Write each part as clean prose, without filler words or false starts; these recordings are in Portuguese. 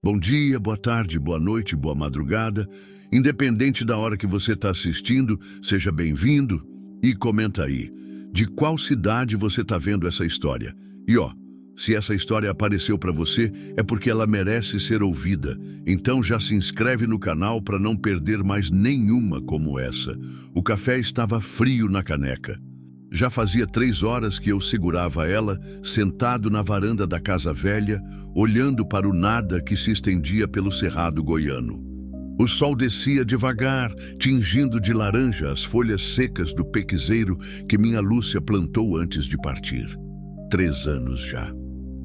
Bom dia, boa tarde, boa noite, boa madrugada. Independente da hora que você está assistindo, seja bem-vindo e comenta aí. De qual cidade você está vendo essa história? E se essa história apareceu para você, é porque ela merece ser ouvida. Então já se inscreve no canal para não perder mais nenhuma como essa. O café estava frio na caneca. Já fazia 3 horas que eu segurava ela, sentado na varanda da casa velha, olhando para o nada que se estendia pelo cerrado goiano. O sol descia devagar, tingindo de laranja as folhas secas do pequizeiro que minha Lúcia plantou antes de partir. 3 anos já.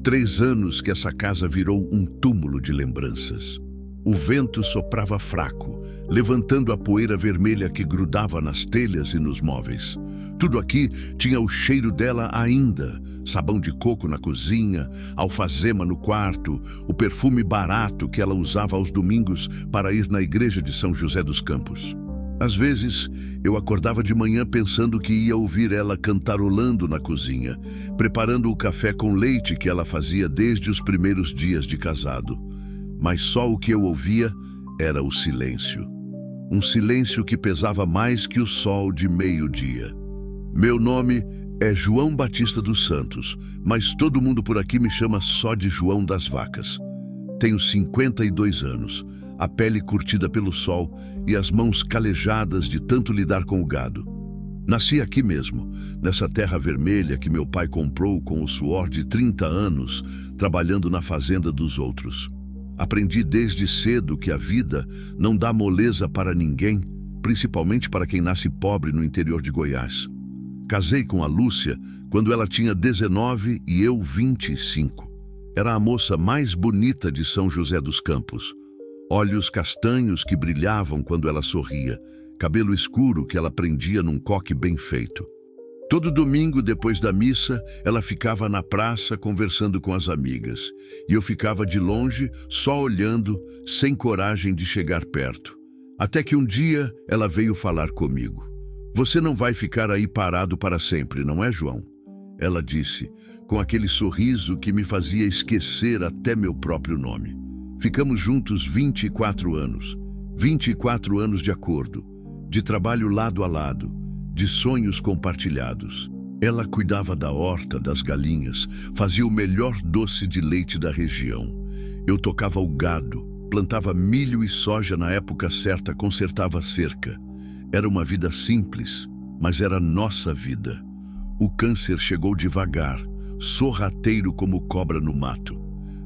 3 anos que essa casa virou um túmulo de lembranças. O vento soprava fraco, levantando a poeira vermelha que grudava nas telhas e nos móveis. Tudo aqui tinha o cheiro dela ainda, sabão de coco na cozinha, alfazema no quarto, o perfume barato que ela usava aos domingos para ir na igreja de São José dos Campos. Às vezes, eu acordava de manhã pensando que ia ouvir ela cantarolando na cozinha, preparando o café com leite que ela fazia desde os primeiros dias de casado. Mas só o que eu ouvia era o silêncio. Um silêncio que pesava mais que o sol de meio-dia. Meu nome é João Batista dos Santos, mas todo mundo por aqui me chama só de João das Vacas. Tenho 52 anos, a pele curtida pelo sol e as mãos calejadas de tanto lidar com o gado. Nasci aqui mesmo, nessa terra vermelha que meu pai comprou com o suor de 30 anos, trabalhando na fazenda dos outros. Aprendi desde cedo que a vida não dá moleza para ninguém, principalmente para quem nasce pobre no interior de Goiás. Casei com a Lúcia quando ela tinha 19 e eu 25. Era a moça mais bonita de São José dos Campos. Olhos castanhos que brilhavam quando ela sorria, cabelo escuro que ela prendia num coque bem feito. Todo domingo, depois da missa, ela ficava na praça conversando com as amigas. E eu ficava de longe, só olhando, sem coragem de chegar perto. Até que um dia ela veio falar comigo. Você não vai ficar aí parado para sempre, não é, João? Ela disse, com aquele sorriso que me fazia esquecer até meu próprio nome. Ficamos juntos 24 anos. 24 anos de acordo, de trabalho lado a lado, de sonhos compartilhados. Ela cuidava da horta, das galinhas, fazia o melhor doce de leite da região. Eu tocava o gado, plantava milho e soja na época certa, consertava a cerca. Era uma vida simples, mas era nossa vida. O câncer chegou devagar, sorrateiro como cobra no mato.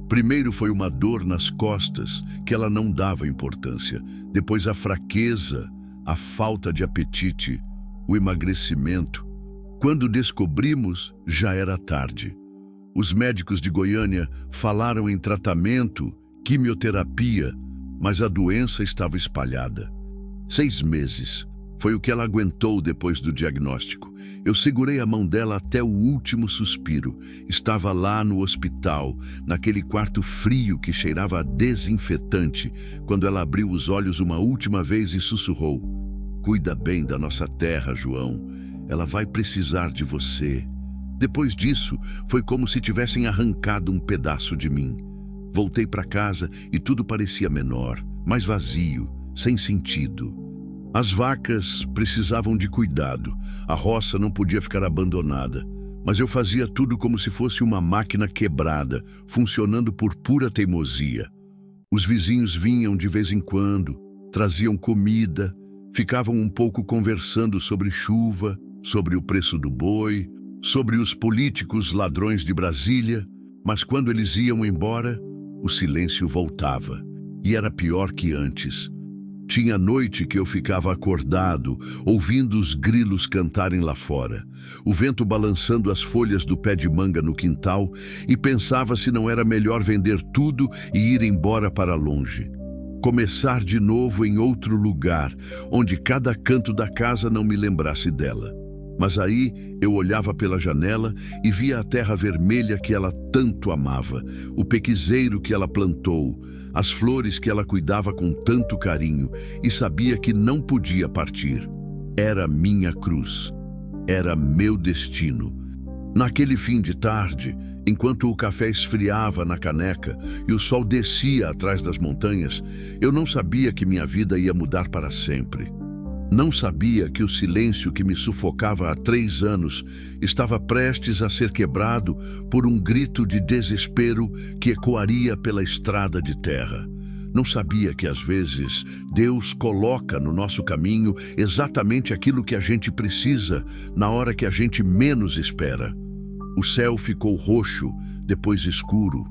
Primeiro foi uma dor nas costas, que ela não dava importância. Depois a fraqueza, a falta de apetite, o emagrecimento. Quando descobrimos, já era tarde. Os médicos de Goiânia falaram em tratamento, quimioterapia, mas a doença estava espalhada. 6 meses. Foi o que ela aguentou depois do diagnóstico. Eu segurei a mão dela até o último suspiro. Estava lá no hospital, naquele quarto frio que cheirava a desinfetante, quando ela abriu os olhos uma última vez e sussurrou: "Cuida bem da nossa terra, João. Ela vai precisar de você." Depois disso, foi como se tivessem arrancado um pedaço de mim. Voltei para casa e tudo parecia menor, mais vazio, sem sentido. As vacas precisavam de cuidado, a roça não podia ficar abandonada, mas eu fazia tudo como se fosse uma máquina quebrada, funcionando por pura teimosia. Os vizinhos vinham de vez em quando, traziam comida, ficavam um pouco conversando sobre chuva, sobre o preço do boi, sobre os políticos ladrões de Brasília, mas quando eles iam embora, o silêncio voltava, e era pior que antes. Tinha noite que eu ficava acordado, ouvindo os grilos cantarem lá fora, o vento balançando as folhas do pé de manga no quintal, e pensava se não era melhor vender tudo e ir embora para longe. Começar de novo em outro lugar, onde cada canto da casa não me lembrasse dela. Mas aí eu olhava pela janela e via a terra vermelha que ela tanto amava, o pequizeiro que ela plantou, as flores que ela cuidava com tanto carinho, e sabia que não podia partir. Era minha cruz, era meu destino. Naquele fim de tarde, enquanto o café esfriava na caneca e o sol descia atrás das montanhas, eu não sabia que minha vida ia mudar para sempre. Não sabia que o silêncio que me sufocava há 3 anos estava prestes a ser quebrado por um grito de desespero que ecoaria pela estrada de terra. Não sabia que às vezes Deus coloca no nosso caminho exatamente aquilo que a gente precisa na hora que a gente menos espera. O céu ficou roxo, depois escuro.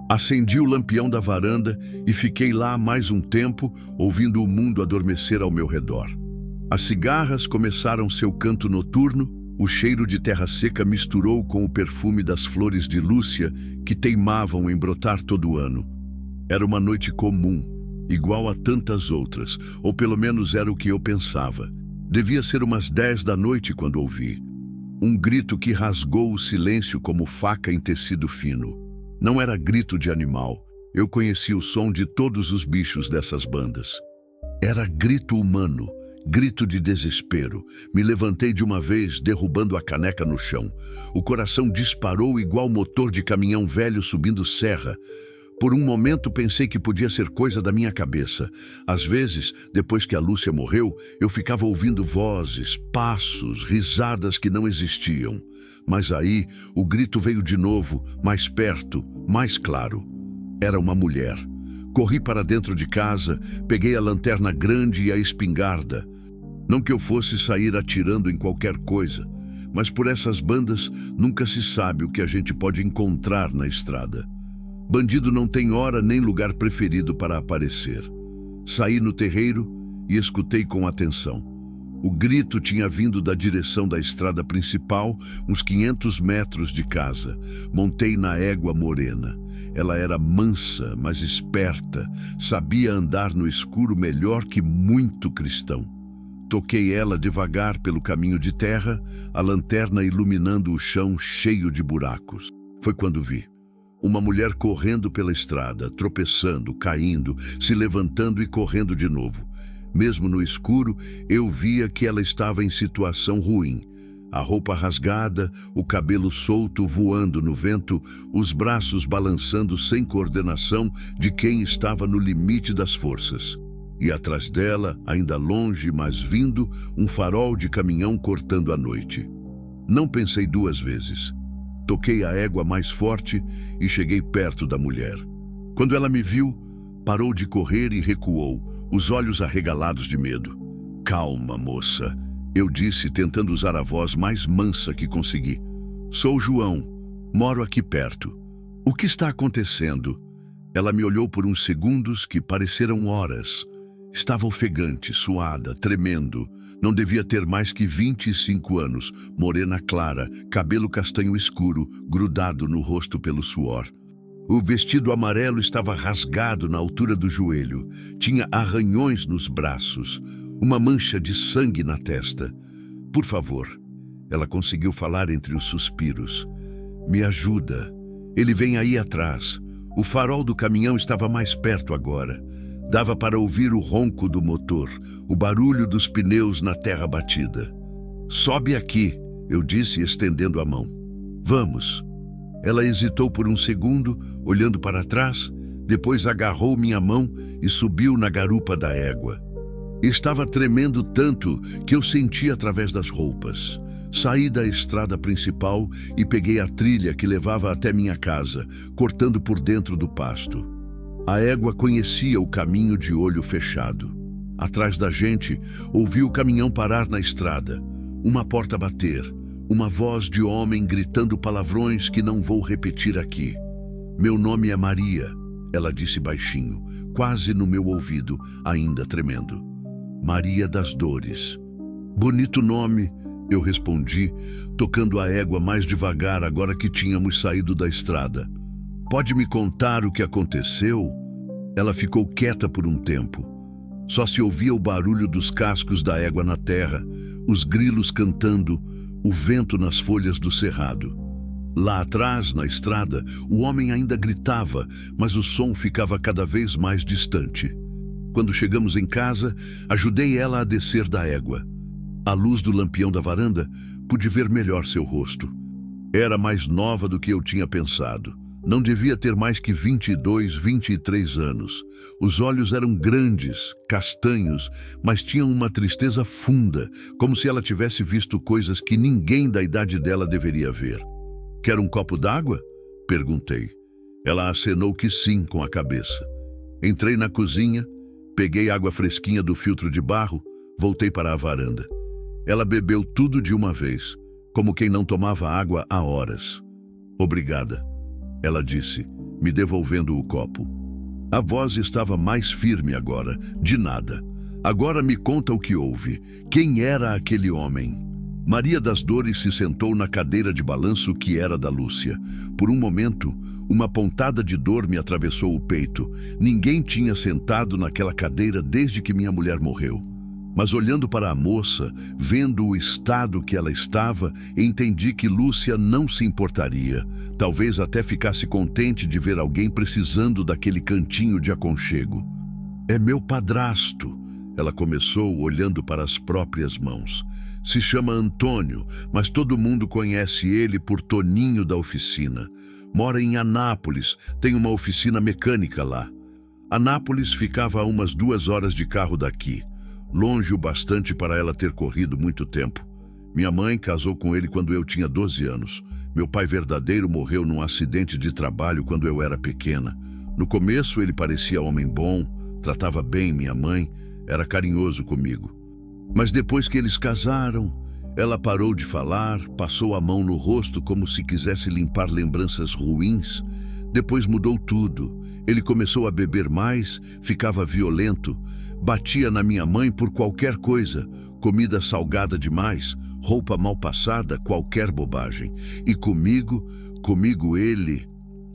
Acendi o lampião da varanda e fiquei lá mais um tempo, ouvindo o mundo adormecer ao meu redor. As cigarras começaram seu canto noturno, o cheiro de terra seca misturou com o perfume das flores de Lúcia que teimavam em brotar todo ano. Era uma noite comum, igual a tantas outras, ou pelo menos era o que eu pensava. Devia ser umas 10 da noite quando ouvi. Um grito que rasgou o silêncio como faca em tecido fino. Não era grito de animal. Eu conhecia o som de todos os bichos dessas bandas. Era grito humano, grito de desespero. Me levantei de uma vez, derrubando a caneca no chão. O coração disparou igual motor de caminhão velho subindo serra. Por um momento pensei que podia ser coisa da minha cabeça. Às vezes, depois que a Lúcia morreu, eu ficava ouvindo vozes, passos, risadas que não existiam. Mas aí, o grito veio de novo, mais perto, mais claro. Era uma mulher. Corri para dentro de casa, peguei a lanterna grande e a espingarda. Não que eu fosse sair atirando em qualquer coisa, mas por essas bandas nunca se sabe o que a gente pode encontrar na estrada. Bandido não tem hora nem lugar preferido para aparecer. Saí no terreiro e escutei com atenção. O grito tinha vindo da direção da estrada principal, uns 500 metros de casa. Montei na égua morena. Ela era mansa, mas esperta. Sabia andar no escuro melhor que muito cristão. Toquei ela devagar pelo caminho de terra, a lanterna iluminando o chão cheio de buracos. Foi quando vi. Uma mulher correndo pela estrada, tropeçando, caindo, se levantando e correndo de novo. Mesmo no escuro, eu via que ela estava em situação ruim. A roupa rasgada, o cabelo solto voando no vento, os braços balançando sem coordenação de quem estava no limite das forças. E atrás dela, ainda longe, mas vindo, um farol de caminhão cortando a noite. Não pensei 2 vezes. Toquei a égua mais forte e cheguei perto da mulher. Quando ela me viu, parou de correr e recuou, os olhos arregalados de medo. "Calma, moça", eu disse, tentando usar a voz mais mansa que consegui. "Sou João, moro aqui perto. O que está acontecendo?" Ela me olhou por uns segundos que pareceram horas. Estava ofegante, suada, tremendo. Não devia ter mais que 25 anos, morena clara, cabelo castanho escuro, grudado no rosto pelo suor. O vestido amarelo estava rasgado na altura do joelho. Tinha arranhões nos braços, uma mancha de sangue na testa. "Por favor", ela conseguiu falar entre os suspiros. "Me ajuda. Ele vem aí atrás." O farol do caminhão estava mais perto agora. Dava para ouvir o ronco do motor, o barulho dos pneus na terra batida. "Sobe aqui", eu disse, estendendo a mão. "Vamos." Ela hesitou por um segundo, olhando para trás, depois agarrou minha mão e subiu na garupa da égua. Estava tremendo tanto que eu senti através das roupas. Saí da estrada principal e peguei a trilha que levava até minha casa, cortando por dentro do pasto. A égua conhecia o caminho de olho fechado. Atrás da gente, ouvi o caminhão parar na estrada, uma porta bater, uma voz de homem gritando palavrões que não vou repetir aqui. "Meu nome é Maria", ela disse baixinho, quase no meu ouvido, ainda tremendo. "Maria das Dores." "Bonito nome", eu respondi, tocando a égua mais devagar agora que tínhamos saído da estrada. "Pode me contar o que aconteceu?" Ela ficou quieta por um tempo. Só se ouvia o barulho dos cascos da égua na terra, os grilos cantando, o vento nas folhas do cerrado. Lá atrás, na estrada, o homem ainda gritava, mas o som ficava cada vez mais distante. Quando chegamos em casa, ajudei ela a descer da égua. À luz do lampião da varanda, pude ver melhor seu rosto. Era mais nova do que eu tinha pensado. Não devia ter mais que 22, 23 anos. Os olhos eram grandes, castanhos, mas tinham uma tristeza funda, como se ela tivesse visto coisas que ninguém da idade dela deveria ver. "Quer um copo d'água?" perguntei. Ela acenou que sim com a cabeça. Entrei na cozinha, peguei água fresquinha do filtro de barro, voltei para a varanda. Ela bebeu tudo de uma vez, como quem não tomava água há horas. "Obrigada", ela disse, me devolvendo o copo. A voz estava mais firme agora. "De nada. Agora me conta o que houve. Quem era aquele homem?" Maria das Dores se sentou na cadeira de balanço que era da Lúcia. Por um momento, uma pontada de dor me atravessou o peito. Ninguém tinha sentado naquela cadeira desde que minha mulher morreu. Mas olhando para a moça, vendo o estado que ela estava, entendi que Lúcia não se importaria. Talvez até ficasse contente de ver alguém precisando daquele cantinho de aconchego. "É meu padrasto", ela começou olhando para as próprias mãos. "Se chama Antônio, mas todo mundo conhece ele por Toninho da oficina. Mora em Anápolis, tem uma oficina mecânica lá." Anápolis ficava a umas 2 horas de carro daqui. Longe o bastante para ela ter corrido muito tempo. Minha mãe casou com ele quando eu tinha 12 anos. Meu pai verdadeiro morreu num acidente de trabalho quando eu era pequena. No começo ele parecia homem bom, tratava bem minha mãe, era carinhoso comigo. Mas depois que eles casaram, ela parou de falar, passou a mão no rosto como se quisesse limpar lembranças ruins. Depois mudou tudo. Ele começou a beber mais, ficava violento, batia na minha mãe por qualquer coisa, comida salgada demais, roupa mal passada, qualquer bobagem. E comigo ele...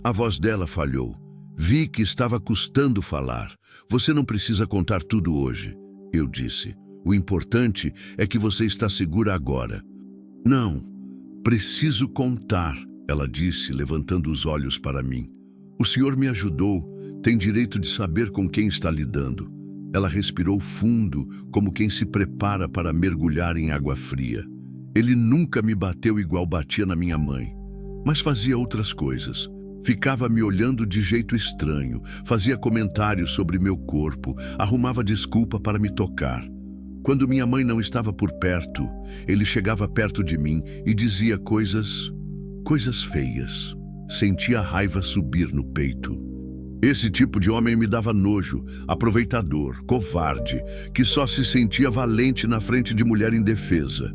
A voz dela falhou. Vi que estava custando falar. "Você não precisa contar tudo hoje", eu disse. "O importante é que você está segura agora." "Não, preciso contar", ela disse, levantando os olhos para mim. "O senhor me ajudou, tem direito de saber com quem está lidando." Ela respirou fundo, como quem se prepara para mergulhar em água fria. "Ele nunca me bateu igual batia na minha mãe, mas fazia outras coisas. Ficava me olhando de jeito estranho, fazia comentários sobre meu corpo, arrumava desculpa para me tocar. Quando minha mãe não estava por perto, ele chegava perto de mim e dizia coisas feias. Sentia a raiva subir no peito. Esse tipo de homem me dava nojo, aproveitador, covarde, que só se sentia valente na frente de mulher indefesa.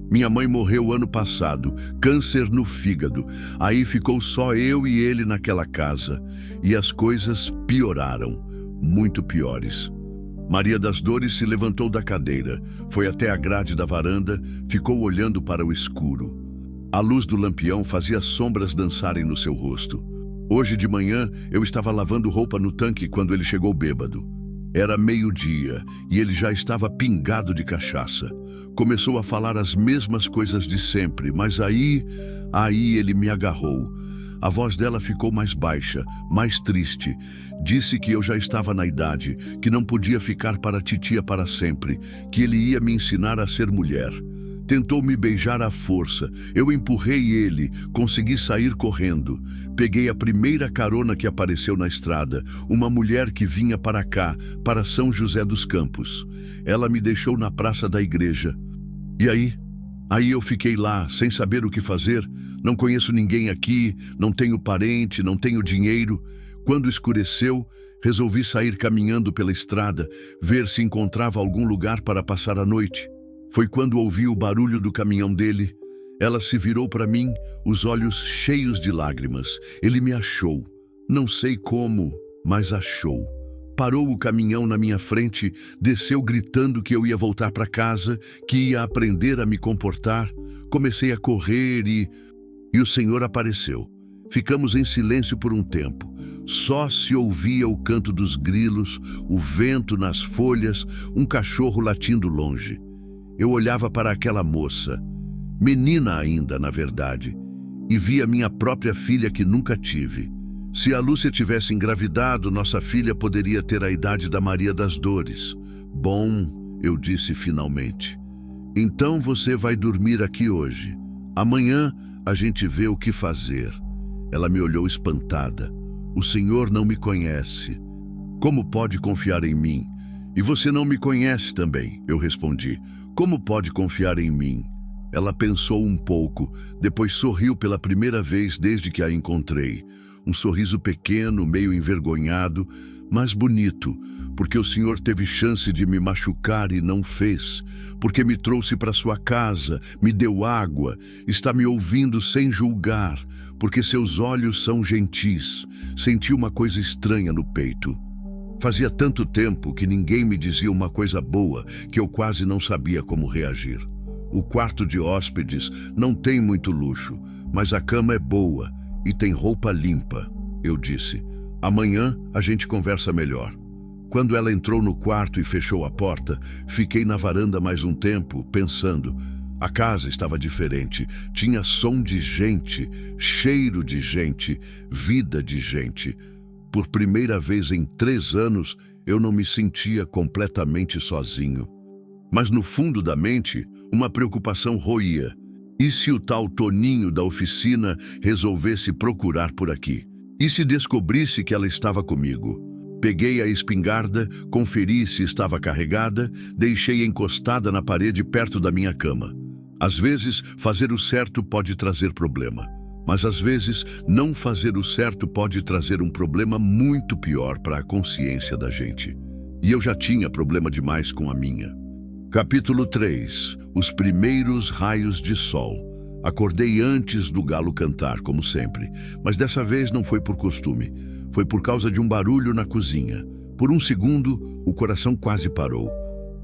Minha mãe morreu ano passado, câncer no fígado. Aí ficou só eu e ele naquela casa. E as coisas pioraram, muito piores." Maria das Dores se levantou da cadeira, foi até a grade da varanda, ficou olhando para o escuro. A luz do lampião fazia sombras dançarem no seu rosto. "Hoje de manhã eu estava lavando roupa no tanque quando ele chegou bêbado. Era 12:00 e ele já estava pingado de cachaça. Começou a falar as mesmas coisas de sempre, mas aí ele me agarrou. A voz dela ficou mais baixa, mais triste. Disse que eu já estava na idade, que não podia ficar para a titia para sempre, que ele ia me ensinar a ser mulher. Tentou me beijar à força. Eu empurrei ele, consegui sair correndo. Peguei a primeira carona que apareceu na estrada, uma mulher que vinha para cá, para São José dos Campos. Ela me deixou na praça da igreja. E aí eu fiquei lá, sem saber o que fazer. Não conheço ninguém aqui, não tenho parente, não tenho dinheiro. Quando escureceu, resolvi sair caminhando pela estrada, ver se encontrava algum lugar para passar a noite. Foi quando ouvi o barulho do caminhão dele. Ela se virou para mim, os olhos cheios de lágrimas. Ele me achou. Não sei como, mas achou. Parou o caminhão na minha frente, desceu gritando que eu ia voltar para casa, que ia aprender a me comportar. Comecei a correr e o senhor apareceu. Ficamos em silêncio por um tempo. Só se ouvia o canto dos grilos, o vento nas folhas, um cachorro latindo longe. Eu olhava para aquela moça, menina ainda, na verdade, e via minha própria filha que nunca tive. Se a Lúcia tivesse engravidado, nossa filha poderia ter a idade da Maria das Dores. "Bom", eu disse finalmente. "Então você vai dormir aqui hoje. Amanhã a gente vê o que fazer. Ela me olhou espantada. O senhor não me conhece. Como pode confiar em mim? E você não me conhece também, eu respondi. Como pode confiar em mim? Ela pensou um pouco, depois sorriu pela primeira vez desde que a encontrei. Um sorriso pequeno, meio envergonhado, mas bonito, porque o senhor teve chance de me machucar e não fez, porque me trouxe para sua casa, me deu água, está me ouvindo sem julgar, porque seus olhos são gentis. Senti uma coisa estranha no peito. Fazia tanto tempo que ninguém me dizia uma coisa boa que eu quase não sabia como reagir. O quarto de hóspedes não tem muito luxo, mas a cama é boa e tem roupa limpa, eu disse. Amanhã a gente conversa melhor. Quando ela entrou no quarto e fechou a porta, fiquei na varanda mais um tempo, pensando. A casa estava diferente, tinha som de gente, cheiro de gente, vida de gente. Por primeira vez em 3 anos, eu não me sentia completamente sozinho. Mas no fundo da mente, uma preocupação roía. E se o tal Toninho da oficina resolvesse procurar por aqui? E se descobrisse que ela estava comigo? Peguei a espingarda, conferi se estava carregada, deixei encostada na parede perto da minha cama. Às vezes, fazer o certo pode trazer problema. Mas às vezes, não fazer o certo pode trazer um problema muito pior para a consciência da gente. E eu já tinha problema demais com a minha. Capítulo 3. Os primeiros raios de sol. Acordei antes do galo cantar, como sempre, mas dessa vez não foi por costume. Foi por causa de um barulho na cozinha. Por um segundo, o coração quase parou.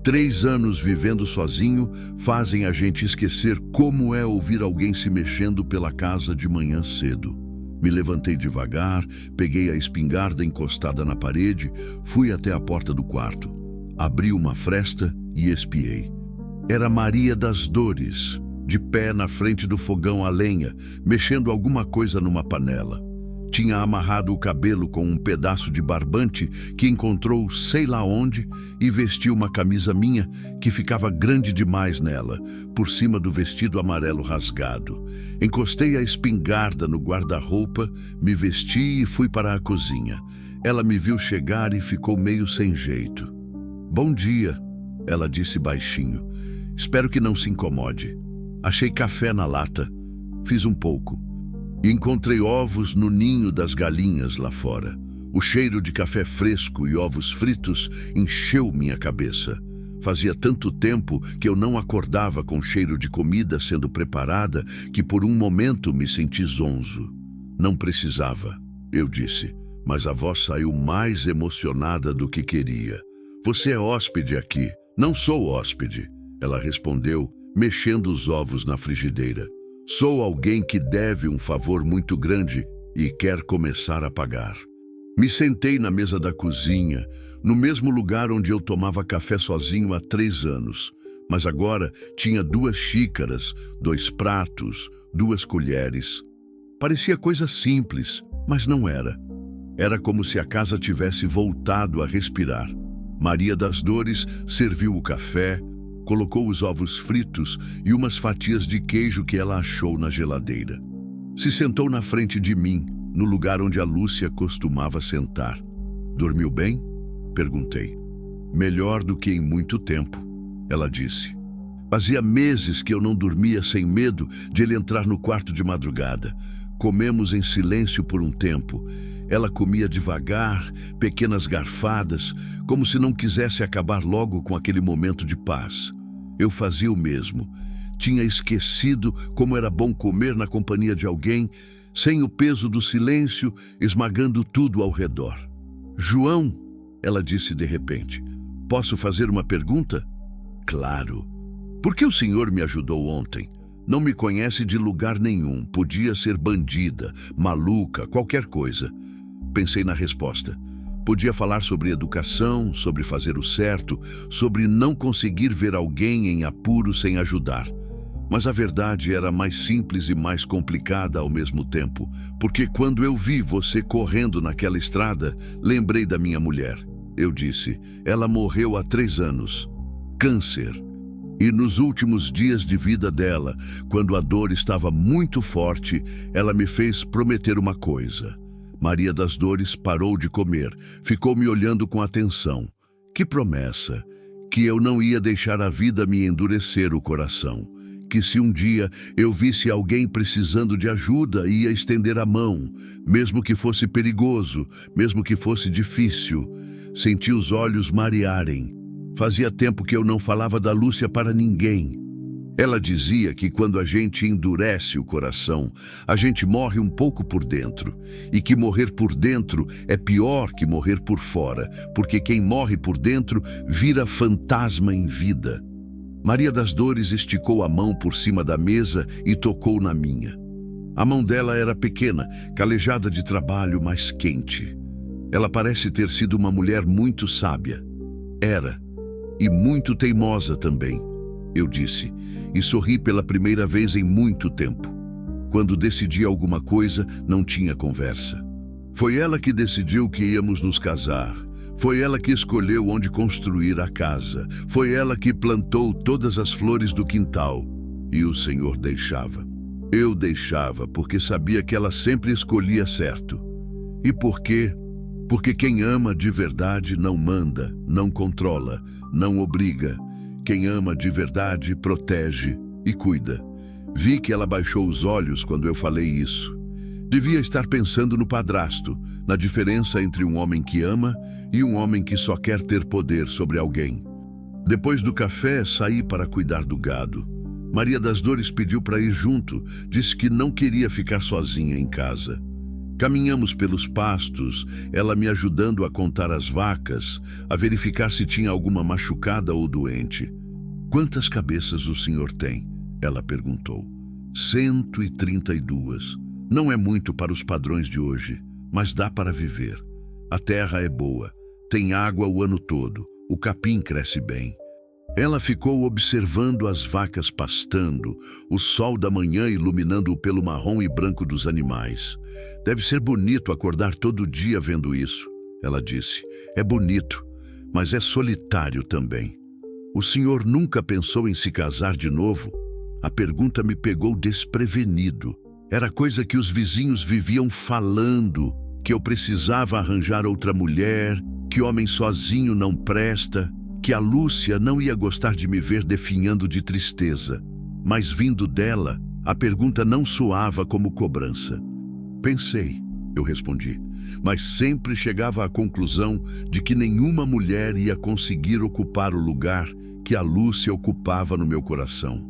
3 anos vivendo sozinho fazem a gente esquecer como é ouvir alguém se mexendo pela casa de manhã cedo. Me levantei devagar, peguei a espingarda encostada na parede, fui até a porta do quarto. Abri uma fresta e espiei. Era Maria das Dores, de pé na frente do fogão a lenha, mexendo alguma coisa numa panela. Tinha amarrado o cabelo com um pedaço de barbante que encontrou sei lá onde e vestiu uma camisa minha que ficava grande demais nela, por cima do vestido amarelo rasgado. Encostei a espingarda no guarda-roupa, me vesti e fui para a cozinha. Ela me viu chegar e ficou meio sem jeito. "Bom dia", ela disse baixinho. "Espero que não se incomode. Achei café na lata. Fiz um pouco. E encontrei ovos no ninho das galinhas lá fora. O cheiro de café fresco e ovos fritos encheu minha cabeça. Fazia tanto tempo que eu não acordava com cheiro de comida sendo preparada que por um momento me senti zonzo. "Não precisava", eu disse, mas a voz saiu mais emocionada do que queria. "Você é hóspede aqui." "Não sou hóspede", ela respondeu, mexendo os ovos na frigideira. "Sou alguém que deve um favor muito grande e quer começar a pagar." Me sentei na mesa da cozinha, no mesmo lugar onde eu tomava café sozinho há 3 anos. Mas agora tinha 2 xícaras, 2 pratos, 2 colheres. Parecia coisa simples, mas não era. Era como se a casa tivesse voltado a respirar. Maria das Dores serviu o café, colocou os ovos fritos e umas fatias de queijo que ela achou na geladeira. Se sentou na frente de mim, no lugar onde a Lúcia costumava sentar. "Dormiu bem?" perguntei. "Melhor do que em muito tempo", ela disse. Fazia meses que eu não dormia sem medo de ele entrar no quarto de madrugada. Comemos em silêncio por um tempo. Ela comia devagar, pequenas garfadas, como se não quisesse acabar logo com aquele momento de paz. Eu fazia o mesmo. Tinha esquecido como era bom comer na companhia de alguém, sem o peso do silêncio esmagando tudo ao redor. "João", ela disse de repente, "posso fazer uma pergunta?" "Claro." "Por que o senhor me ajudou ontem? Não me conhece de lugar nenhum, podia ser bandida, maluca, qualquer coisa." Pensei na resposta. Podia falar sobre educação, sobre fazer o certo, sobre não conseguir ver alguém em apuro sem ajudar. Mas a verdade era mais simples e mais complicada ao mesmo tempo, porque quando eu vi você correndo naquela estrada, lembrei da minha mulher. Eu disse, ela morreu há 3 anos. Câncer. E nos últimos dias de vida dela, quando a dor estava muito forte, ela me fez prometer uma coisa. Maria das Dores parou de comer, ficou me olhando com atenção. Que promessa! Que eu não ia deixar a vida me endurecer o coração. Que se um dia eu visse alguém precisando de ajuda, ia estender a mão, mesmo que fosse perigoso, mesmo que fosse difícil. Senti os olhos marearem. Fazia tempo que eu não falava da Lúcia para ninguém. Ela dizia que quando a gente endurece o coração, a gente morre um pouco por dentro. E que morrer por dentro é pior que morrer por fora, porque quem morre por dentro vira fantasma em vida. Maria das Dores esticou a mão por cima da mesa e tocou na minha. A mão dela era pequena, calejada de trabalho, mas quente. Ela parece ter sido uma mulher muito sábia. Era. E muito teimosa também, eu disse, e sorri pela primeira vez em muito tempo. Quando decidi alguma coisa, não tinha conversa. Foi ela que decidiu que íamos nos casar. Foi ela que escolheu onde construir a casa. Foi ela que plantou todas as flores do quintal. E o Senhor deixava. Eu deixava, porque sabia que ela sempre escolhia certo. E por quê? Porque quem ama de verdade não manda, não controla, não obriga. Quem ama de verdade protege e cuida. Vi que ela baixou os olhos quando eu falei isso. Devia estar pensando no padrasto, na diferença entre um homem que ama e um homem que só quer ter poder sobre alguém. Depois do café, saí para cuidar do gado. Maria das Dores pediu para ir junto, disse que não queria ficar sozinha em casa. Caminhamos pelos pastos, ela me ajudando a contar as vacas, a verificar se tinha alguma machucada ou doente. "Quantas cabeças o senhor tem?" ela perguntou. 132. Não é muito para os padrões de hoje, mas dá para viver. A terra é boa, tem água o ano todo, o capim cresce bem. Ela ficou observando as vacas pastando, o sol da manhã iluminando o pelo marrom e branco dos animais. "Deve ser bonito acordar todo dia vendo isso", ela disse. "É bonito, mas é solitário também." "O senhor nunca pensou em se casar de novo?" A pergunta me pegou desprevenido. Era coisa que os vizinhos viviam falando, que eu precisava arranjar outra mulher, que homem sozinho não presta, que a Lúcia não ia gostar de me ver definhando de tristeza. Mas vindo dela, a pergunta não soava como cobrança. "Pensei", eu respondi, mas sempre chegava à conclusão de que nenhuma mulher ia conseguir ocupar o lugar que a Lúcia ocupava no meu coração.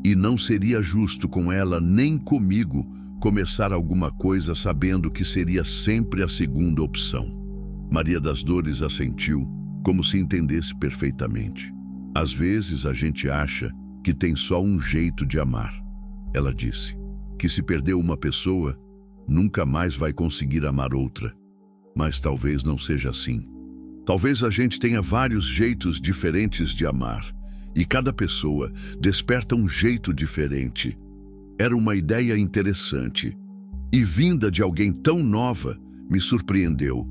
E não seria justo com ela nem comigo começar alguma coisa sabendo que seria sempre a segunda opção. Maria das Dores assentiu, como se entendesse perfeitamente. "Às vezes a gente acha que tem só um jeito de amar", ela disse. "Que se perdeu uma pessoa, nunca mais vai conseguir amar outra. Mas talvez não seja assim. Talvez a gente tenha vários jeitos diferentes de amar, e cada pessoa desperta um jeito diferente." Era uma ideia interessante, e vinda de alguém tão nova, me surpreendeu.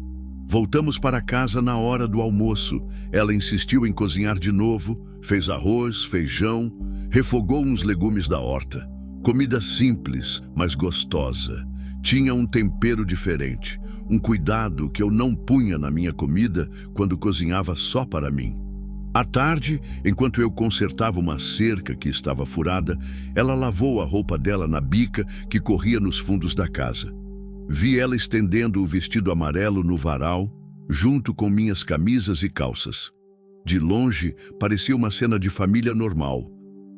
Voltamos para casa na hora do almoço. Ela insistiu em cozinhar de novo, fez arroz, feijão, refogou uns legumes da horta. Comida simples, mas gostosa. Tinha um tempero diferente, um cuidado que eu não punha na minha comida quando cozinhava só para mim. À tarde, enquanto eu consertava uma cerca que estava furada, ela lavou a roupa dela na bica que corria nos fundos da casa. Vi ela estendendo o vestido amarelo no varal, junto com minhas camisas e calças. De longe, parecia uma cena de família normal.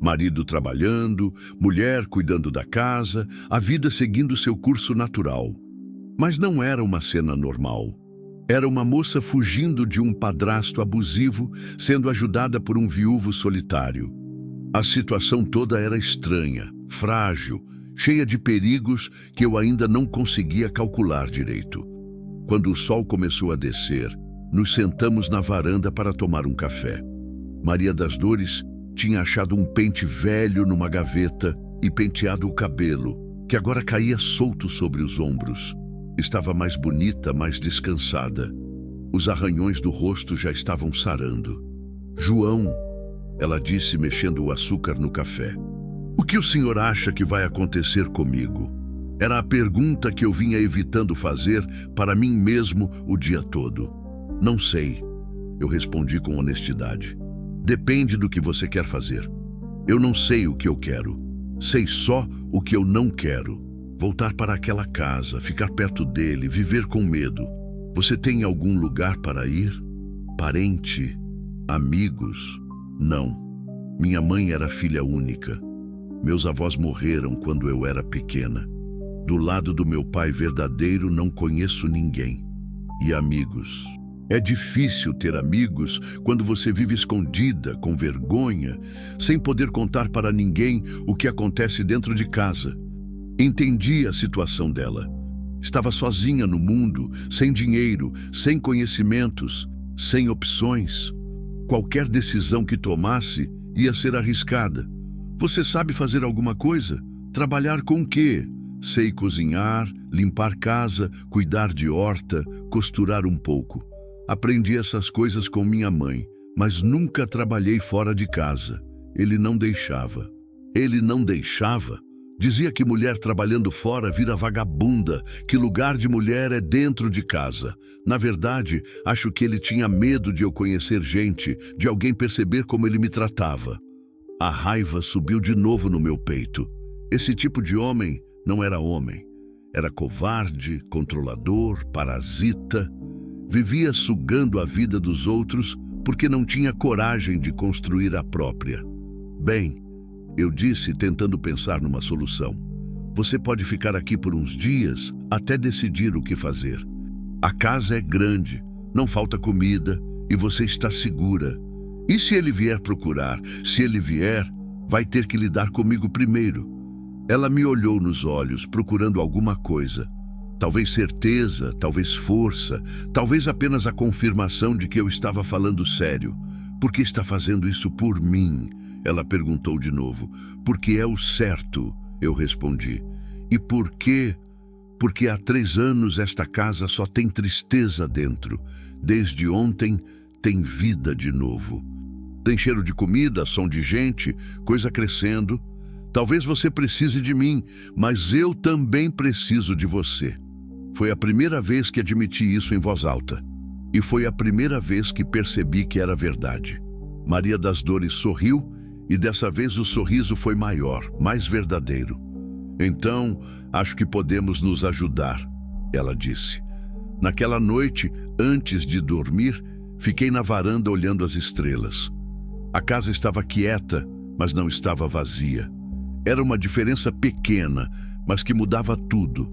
Marido trabalhando, mulher cuidando da casa, a vida seguindo seu curso natural. Mas não era uma cena normal. Era uma moça fugindo de um padrasto abusivo, sendo ajudada por um viúvo solitário. A situação toda era estranha, frágil, cheia de perigos que eu ainda não conseguia calcular direito. Quando o sol começou a descer, nos sentamos na varanda para tomar um café. Maria das Dores tinha achado um pente velho numa gaveta e penteado o cabelo, que agora caía solto sobre os ombros. Estava mais bonita, mais descansada. Os arranhões do rosto já estavam sarando. "João", Ela disse, mexendo o açúcar no café. O que o senhor acha que vai acontecer comigo? Era a pergunta que eu vinha evitando fazer para mim mesmo o dia todo. Não sei, eu respondi com honestidade. Depende do que você quer fazer. Eu não sei o que eu quero. Sei só o que eu não quero. Voltar para aquela casa, ficar perto dele, viver com medo. Você tem algum lugar para ir? Parente? Amigos? Não. Minha mãe era filha única. Meus avós morreram quando eu era pequena. Do lado do meu pai verdadeiro não conheço ninguém. E amigos? É difícil ter amigos quando você vive escondida, com vergonha, sem poder contar para ninguém o que acontece dentro de casa. Entendi a situação dela. Estava sozinha no mundo, sem dinheiro, sem conhecimentos, sem opções. Qualquer decisão que tomasse ia ser arriscada. Você sabe fazer alguma coisa? Trabalhar com o quê? Sei cozinhar, limpar casa, cuidar de horta, costurar um pouco. Aprendi essas coisas com minha mãe, mas nunca trabalhei fora de casa. Ele não deixava. Ele não deixava? Dizia que mulher trabalhando fora vira vagabunda, que lugar de mulher é dentro de casa. Na verdade, acho que ele tinha medo de eu conhecer gente, de alguém perceber como ele me tratava. A raiva subiu de novo no meu peito. Esse tipo de homem não era homem. Era covarde, controlador, parasita. Vivia sugando a vida dos outros porque não tinha coragem de construir a própria. Bem, eu disse, tentando pensar numa solução. Você pode ficar aqui por uns dias até decidir o que fazer. A casa é grande, não falta comida e você está segura. E se ele vier procurar? Se ele vier, vai ter que lidar comigo primeiro. Ela me olhou nos olhos, procurando alguma coisa. Talvez certeza, talvez força, talvez apenas a confirmação de que eu estava falando sério. Por que está fazendo isso por mim? Ela perguntou de novo. Porque é o certo, eu respondi. E por quê? Porque há 3 anos esta casa só tem tristeza dentro. Desde ontem tem vida de novo. Tem cheiro de comida, som de gente, coisa crescendo. Talvez você precise de mim, mas eu também preciso de você. Foi a primeira vez que admiti isso em voz alta. E foi a primeira vez que percebi que era verdade. Maria das Dores sorriu, e dessa vez o sorriso foi maior, mais verdadeiro. Então, acho que podemos nos ajudar, ela disse. Naquela noite, antes de dormir, fiquei na varanda olhando as estrelas. A casa estava quieta, mas não estava vazia. Era uma diferença pequena, mas que mudava tudo.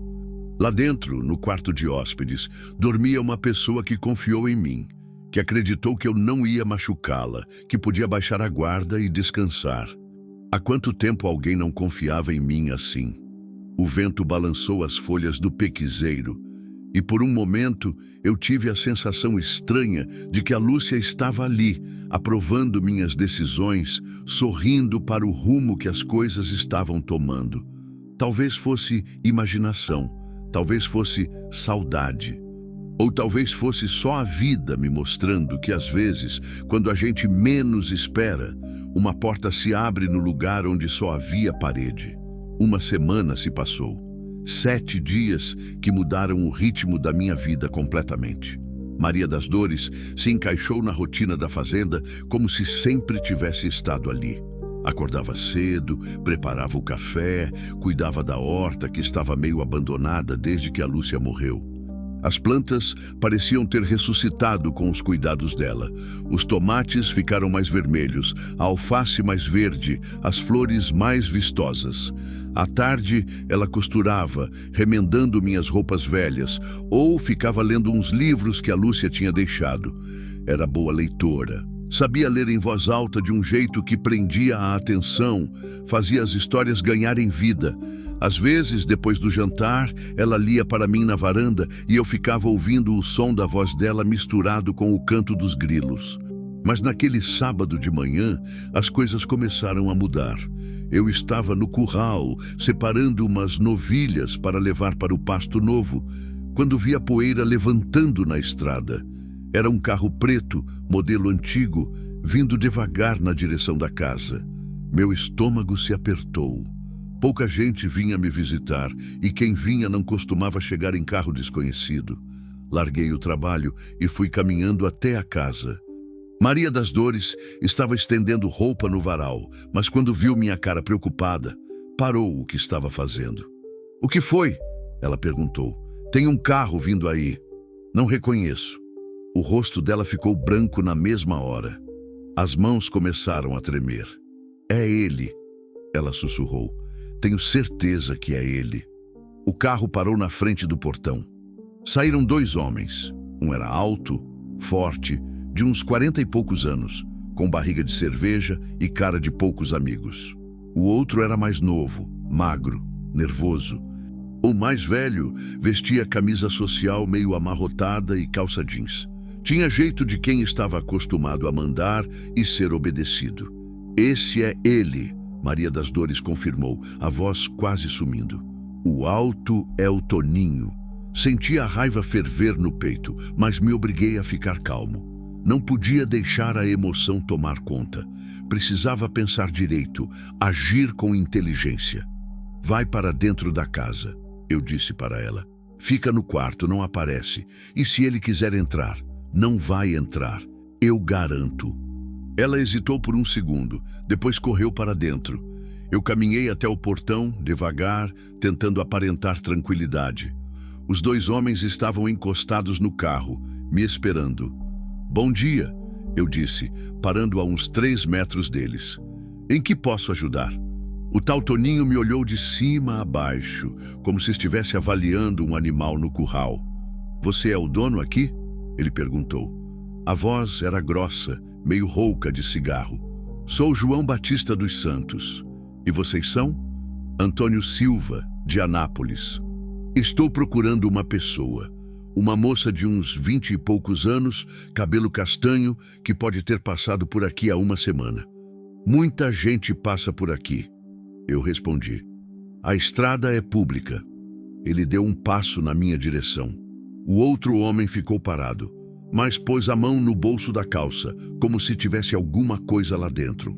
Lá dentro, no quarto de hóspedes, dormia uma pessoa que confiou em mim, que acreditou que eu não ia machucá-la, que podia baixar a guarda e descansar. Há quanto tempo alguém não confiava em mim assim? O vento balançou as folhas do pequizeiro, e por um momento eu tive a sensação estranha de que a Lúcia estava ali, aprovando minhas decisões, sorrindo para o rumo que as coisas estavam tomando. Talvez fosse imaginação, talvez fosse saudade. Ou talvez fosse só a vida me mostrando que, às vezes, quando a gente menos espera, uma porta se abre no lugar onde só havia parede. Uma semana se passou. 7 dias que mudaram o ritmo da minha vida completamente. Maria das Dores se encaixou na rotina da fazenda como se sempre tivesse estado ali. Acordava cedo, preparava o café, cuidava da horta que estava meio abandonada desde que a Lúcia morreu. As plantas pareciam ter ressuscitado com os cuidados dela. Os tomates ficaram mais vermelhos, a alface mais verde, as flores mais vistosas. À tarde, ela costurava, remendando minhas roupas velhas, ou ficava lendo uns livros que a Lúcia tinha deixado. Era boa leitora. Sabia ler em voz alta de um jeito que prendia a atenção, fazia as histórias ganharem vida. Às vezes, depois do jantar, ela lia para mim na varanda e eu ficava ouvindo o som da voz dela misturado com o canto dos grilos. Mas naquele sábado de manhã, as coisas começaram a mudar. Eu estava no curral, separando umas novilhas para levar para o pasto novo, quando vi a poeira levantando na estrada. Era um carro preto, modelo antigo, vindo devagar na direção da casa. Meu estômago se apertou. Pouca gente vinha me visitar e quem vinha não costumava chegar em carro desconhecido. Larguei o trabalho e fui caminhando até a casa. Maria das Dores estava estendendo roupa no varal, mas quando viu minha cara preocupada, parou o que estava fazendo. "O que foi?" ela perguntou. "Tem um carro vindo aí." "Não reconheço." O rosto dela ficou branco na mesma hora. As mãos começaram a tremer. "É ele," ela sussurrou. "Tenho certeza que é ele." O carro parou na frente do portão. Saíram 2 homens. Um era alto, forte, de uns 40 e poucos anos, com barriga de cerveja e cara de poucos amigos. O outro era mais novo, magro, nervoso. O mais velho vestia camisa social meio amarrotada e calça jeans. Tinha jeito de quem estava acostumado a mandar e ser obedecido. "Esse é ele," Maria das Dores confirmou, a voz quase sumindo. "O alto é o Toninho." Senti a raiva ferver no peito, mas me obriguei a ficar calmo. Não podia deixar a emoção tomar conta. Precisava pensar direito, agir com inteligência. "Vai para dentro da casa," eu disse para ela. "Fica no quarto, não aparece. E se ele quiser entrar, não vai entrar. Eu garanto." Ela hesitou por um segundo, depois correu para dentro. Eu caminhei até o portão, devagar, tentando aparentar tranquilidade. Os 2 homens estavam encostados no carro, me esperando. "Bom dia," eu disse, parando a uns 3 metros deles. "Em que posso ajudar?" O tal Toninho me olhou de cima a baixo, como se estivesse avaliando um animal no curral. "Você é o dono aqui?" ele perguntou. A voz era grossa, meio rouca de cigarro. "Sou João Batista dos Santos. E vocês são?" "Antônio Silva, de Anápolis." "Estou procurando uma pessoa. Uma moça de uns 20 e poucos anos, cabelo castanho, que pode ter passado por aqui há uma semana." "Muita gente passa por aqui," eu respondi. "A estrada é pública." Ele deu um passo na minha direção. O outro homem ficou parado, mas pôs a mão no bolso da calça, como se tivesse alguma coisa lá dentro.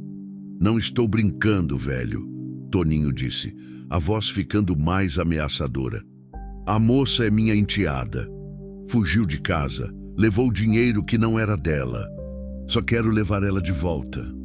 "Não estou brincando, velho," Toninho disse, a voz ficando mais ameaçadora. "A moça é minha enteada. Fugiu de casa, levou dinheiro que não era dela. Só quero levar ela de volta."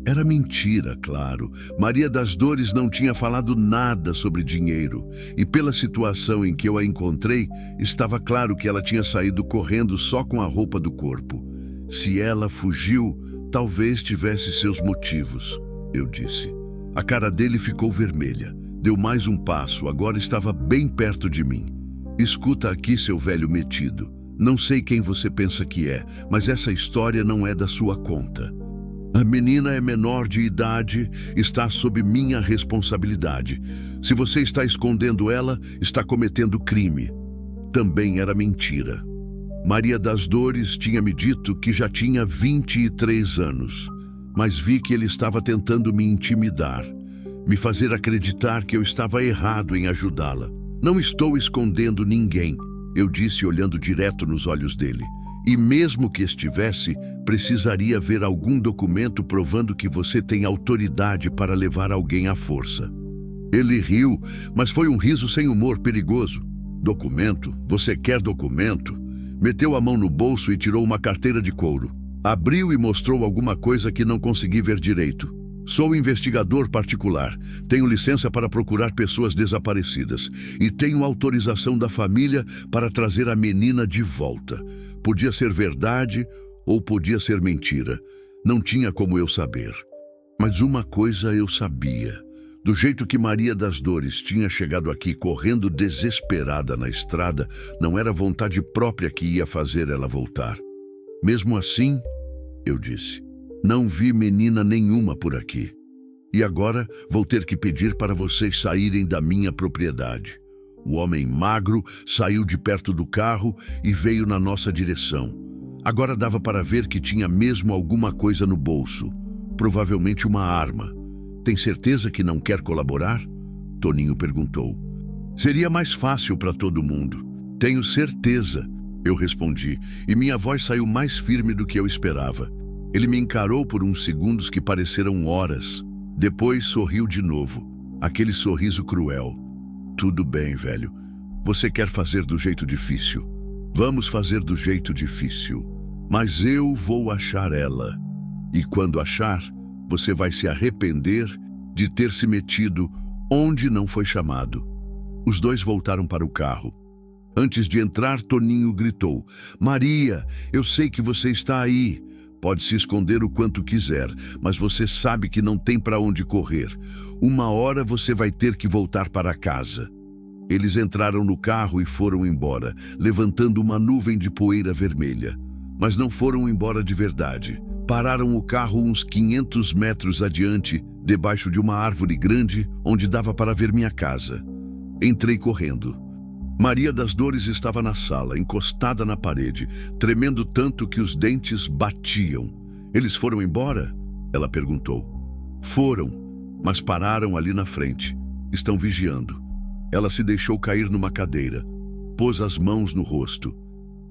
Era mentira, claro. Maria das Dores não tinha falado nada sobre dinheiro, e pela situação em que eu a encontrei, estava claro que ela tinha saído correndo só com a roupa do corpo. "Se ela fugiu, talvez tivesse seus motivos," eu disse. A cara dele ficou vermelha. Deu mais um passo, agora estava bem perto de mim. "Escuta aqui, seu velho metido. Não sei quem você pensa que é, mas essa história não é da sua conta. A menina é menor de idade, está sob minha responsabilidade. Se você está escondendo ela, está cometendo crime." Também era mentira. Maria das Dores tinha me dito que já tinha 23 anos, mas vi que ele estava tentando me intimidar, me fazer acreditar que eu estava errado em ajudá-la. "Não estou escondendo ninguém," eu disse olhando direto nos olhos dele. "E mesmo que estivesse, precisaria ver algum documento provando que você tem autoridade para levar alguém à força." Ele riu, mas foi um riso sem humor, perigoso. "Documento? Você quer documento?" Meteu a mão no bolso e tirou uma carteira de couro. Abriu e mostrou alguma coisa que não consegui ver direito. "Sou investigador particular, tenho licença para procurar pessoas desaparecidas e tenho autorização da família para trazer a menina de volta." Podia ser verdade ou podia ser mentira. Não tinha como eu saber. Mas uma coisa eu sabia. Do jeito que Maria das Dores tinha chegado aqui correndo desesperada na estrada, não era vontade própria que ia fazer ela voltar. "Mesmo assim," eu disse, "não vi menina nenhuma por aqui. E agora vou ter que pedir para vocês saírem da minha propriedade." O homem magro saiu de perto do carro e veio na nossa direção. Agora dava para ver que tinha mesmo alguma coisa no bolso, provavelmente uma arma. "Tem certeza que não quer colaborar?" Toninho perguntou. "Seria mais fácil para todo mundo." "Tenho certeza." Eu respondi, e minha voz saiu mais firme do que eu esperava. Ele me encarou por uns segundos que pareceram horas. Depois sorriu de novo, aquele sorriso cruel. Tudo bem, velho. Você quer fazer do jeito difícil. Vamos fazer do jeito difícil. Mas eu vou achar ela. E quando achar, você vai se arrepender de ter se metido onde não foi chamado. Os dois voltaram para o carro. Antes de entrar, Toninho gritou: Maria, eu sei que você está aí. Pode se esconder o quanto quiser, mas você sabe que não tem para onde correr. Uma hora você vai ter que voltar para casa. Eles entraram no carro e foram embora, levantando uma nuvem de poeira vermelha. Mas não foram embora de verdade. Pararam o carro uns 500 metros adiante, debaixo de uma árvore grande, onde dava para ver minha casa. Entrei correndo. Maria das Dores estava na sala, encostada na parede, tremendo tanto que os dentes batiam. Eles foram embora? Ela perguntou. Foram, mas pararam ali na frente. Estão vigiando. Ela se deixou cair numa cadeira. Pôs as mãos no rosto.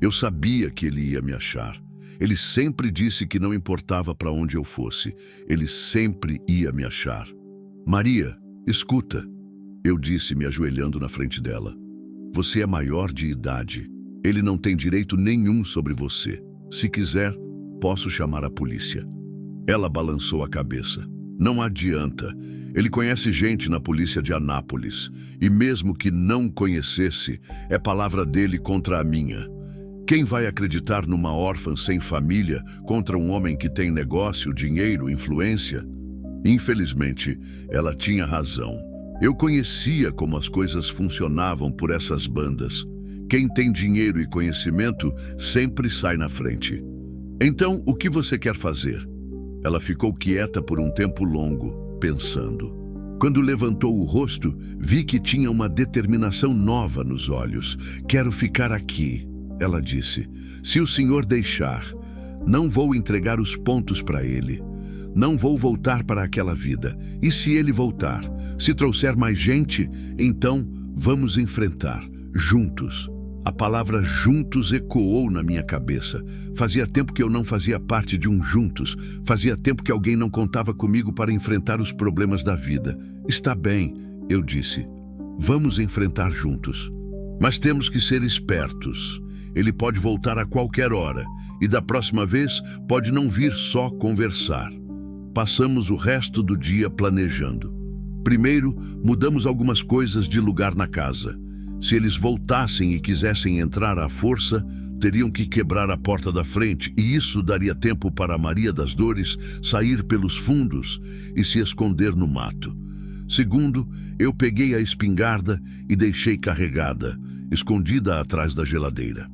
Eu sabia que ele ia me achar. Ele sempre disse que não importava para onde eu fosse. Ele sempre ia me achar. Maria, escuta, eu disse, me ajoelhando na frente dela. Você é maior de idade. Ele não tem direito nenhum sobre você. Se quiser, posso chamar a polícia. Ela balançou a cabeça. Não adianta. Ele conhece gente na polícia de Anápolis. E mesmo que não conhecesse, é palavra dele contra a minha. Quem vai acreditar numa órfã sem família contra um homem que tem negócio, dinheiro, influência? Infelizmente, ela tinha razão. Eu conhecia como as coisas funcionavam por essas bandas. Quem tem dinheiro e conhecimento sempre sai na frente. Então, o que você quer fazer? Ela ficou quieta por um tempo longo, pensando. Quando levantou o rosto, vi que tinha uma determinação nova nos olhos. Quero ficar aqui, ela disse. Se o senhor deixar, não vou entregar os pontos para ele. Não vou voltar para aquela vida. E se ele voltar? Se trouxer mais gente, então vamos enfrentar, juntos. A palavra juntos ecoou na minha cabeça. Fazia tempo que eu não fazia parte de um juntos. Fazia tempo que alguém não contava comigo para enfrentar os problemas da vida. Está bem, eu disse. Vamos enfrentar juntos. Mas temos que ser espertos. Ele pode voltar a qualquer hora. E da próxima vez pode não vir só conversar. Passamos o resto do dia planejando. Primeiro, mudamos algumas coisas de lugar na casa. Se eles voltassem e quisessem entrar à força, teriam que quebrar a porta da frente, e isso daria tempo para a Maria das Dores sair pelos fundos e se esconder no mato. Segundo, eu peguei a espingarda e deixei carregada, escondida atrás da geladeira.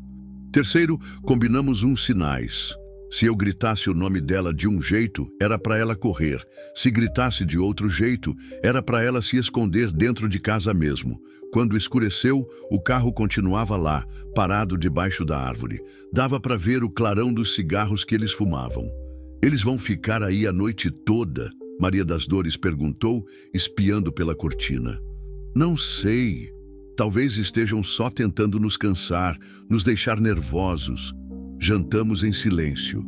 Terceiro, combinamos uns sinais. Se eu gritasse o nome dela de um jeito, era para ela correr. Se gritasse de outro jeito, era para ela se esconder dentro de casa mesmo. Quando escureceu, o carro continuava lá, parado debaixo da árvore. Dava para ver o clarão dos cigarros que eles fumavam. Eles vão ficar aí a noite toda? Maria das Dores perguntou, espiando pela cortina. Não sei. Talvez estejam só tentando nos cansar, nos deixar nervosos. Jantamos em silêncio.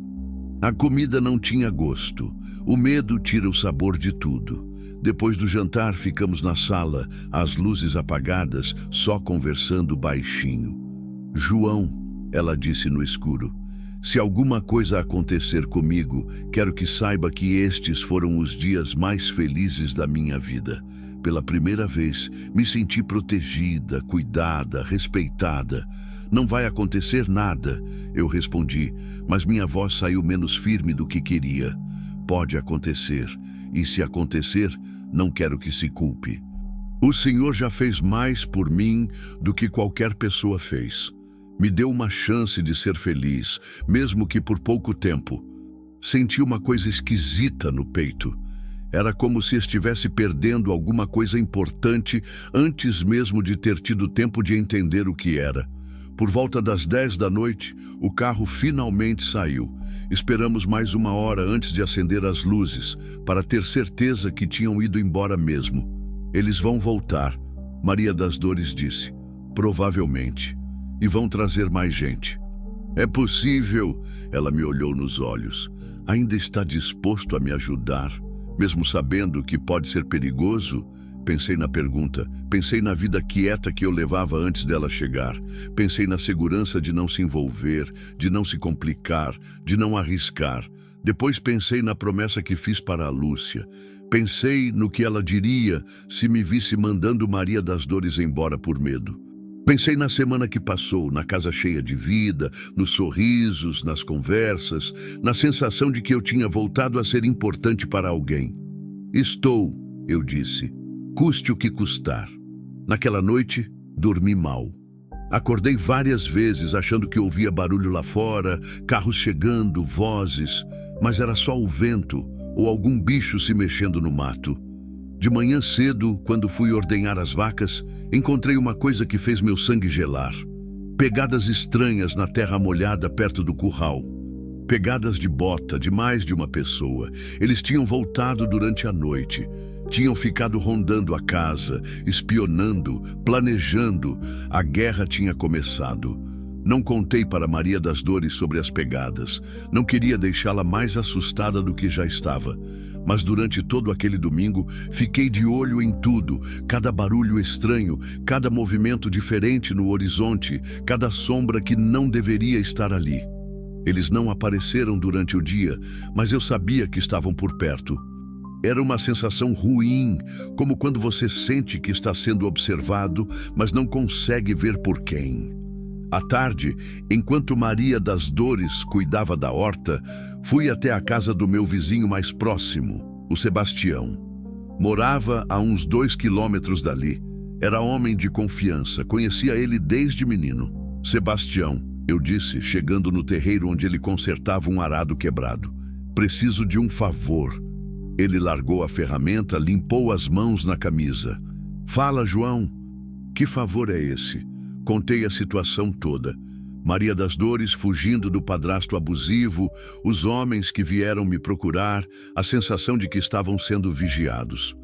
A comida não tinha gosto. O medo tira o sabor de tudo. Depois do jantar, ficamos na sala, as luzes apagadas, só conversando baixinho. João, ela disse no escuro, se alguma coisa acontecer comigo, quero que saiba que estes foram os dias mais felizes da minha vida. Pela primeira vez, me senti protegida, cuidada, respeitada. Não vai acontecer nada, eu respondi, mas minha voz saiu menos firme do que queria. Pode acontecer, e se acontecer, não quero que se culpe. O Senhor já fez mais por mim do que qualquer pessoa fez. Me deu uma chance de ser feliz, mesmo que por pouco tempo. Senti uma coisa esquisita no peito. Era como se estivesse perdendo alguma coisa importante antes mesmo de ter tido tempo de entender o que era. Por volta das 10 da noite, o carro finalmente saiu. Esperamos mais uma hora antes de acender as luzes, para ter certeza que tinham ido embora mesmo. Eles vão voltar, Maria das Dores disse. Provavelmente. E vão trazer mais gente. É possível. Ela me olhou nos olhos. Ainda está disposto a me ajudar, mesmo sabendo que pode ser perigoso? Pensei na pergunta, pensei na vida quieta que eu levava antes dela chegar. Pensei na segurança de não se envolver, de não se complicar, de não arriscar. Depois pensei na promessa que fiz para a Lúcia. Pensei no que ela diria se me visse mandando Maria das Dores embora por medo. Pensei na semana que passou, na casa cheia de vida, nos sorrisos, nas conversas, na sensação de que eu tinha voltado a ser importante para alguém. Estou, eu disse, custe o que custar. Naquela noite, dormi mal. Acordei várias vezes achando que ouvia barulho lá fora, carros chegando, vozes, mas era só o vento ou algum bicho se mexendo no mato. De manhã cedo, quando fui ordenhar as vacas, encontrei uma coisa que fez meu sangue gelar. Pegadas estranhas na terra molhada perto do curral. Pegadas de bota de mais de uma pessoa. Eles tinham voltado durante a noite. Tinham ficado rondando a casa, espionando, planejando. A guerra tinha começado. Não contei para Maria das Dores sobre as pegadas. Não queria deixá-la mais assustada do que já estava. Mas durante todo aquele domingo, fiquei de olho em tudo, cada barulho estranho, cada movimento diferente no horizonte, cada sombra que não deveria estar ali. Eles não apareceram durante o dia, mas eu sabia que estavam por perto. Era uma sensação ruim, como quando você sente que está sendo observado, mas não consegue ver por quem. À tarde, enquanto Maria das Dores cuidava da horta, fui até a casa do meu vizinho mais próximo, o Sebastião. Morava a uns 2 quilômetros dali. Era homem de confiança, conhecia ele desde menino. Sebastião, eu disse, chegando no terreiro onde ele consertava um arado quebrado. Preciso de um favor. Ele largou a ferramenta, limpou as mãos na camisa. Fala, João. Que favor é esse? Contei a situação toda. Maria das Dores fugindo do padrasto abusivo, os homens que vieram me procurar, a sensação de que estavam sendo vigiados.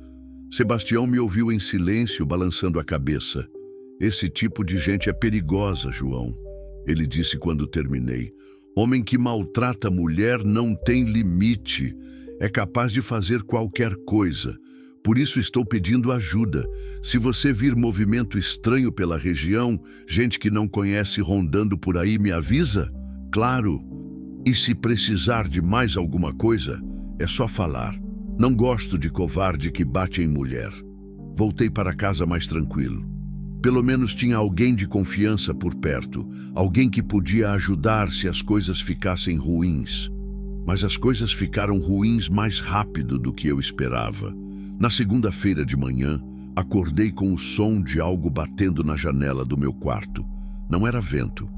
Sebastião me ouviu em silêncio, balançando a cabeça. Esse tipo de gente é perigosa, João. Ele disse quando terminei. Homem que maltrata mulher não tem limite. É capaz de fazer qualquer coisa. Por isso estou pedindo ajuda. Se você vir movimento estranho pela região, gente que não conhece rondando por aí, me avisa? Claro. E se precisar de mais alguma coisa, é só falar. Não gosto de covarde que bate em mulher. Voltei para casa mais tranquilo. Pelo menos tinha alguém de confiança por perto, alguém que podia ajudar se as coisas ficassem ruins. Mas as coisas ficaram ruins mais rápido do que eu esperava. Na segunda-feira de manhã, acordei com o som de algo batendo na janela do meu quarto. Não era vento,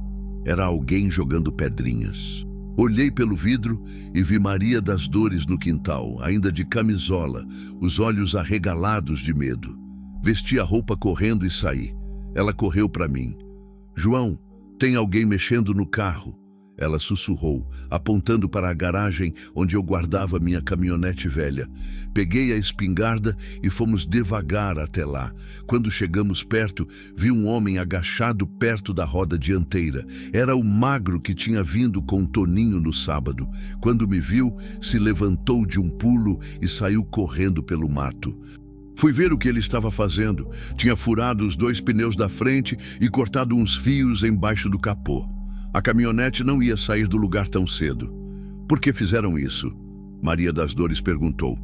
era alguém jogando pedrinhas. Olhei pelo vidro e vi Maria das Dores no quintal, ainda de camisola, os olhos arregalados de medo. Vesti a roupa correndo e saí. Ela correu para mim. João, tem alguém mexendo no carro. Ela sussurrou, apontando para a garagem onde eu guardava minha caminhonete velha. Peguei a espingarda e fomos devagar até lá. Quando chegamos perto, vi um homem agachado perto da roda dianteira. Era o magro que tinha vindo com Toninho no sábado. Quando me viu, se levantou de um pulo e saiu correndo pelo mato. Fui ver o que ele estava fazendo. Tinha furado os 2 pneus da frente e cortado uns fios embaixo do capô. A caminhonete não ia sair do lugar tão cedo. Por que fizeram isso? Maria das Dores perguntou.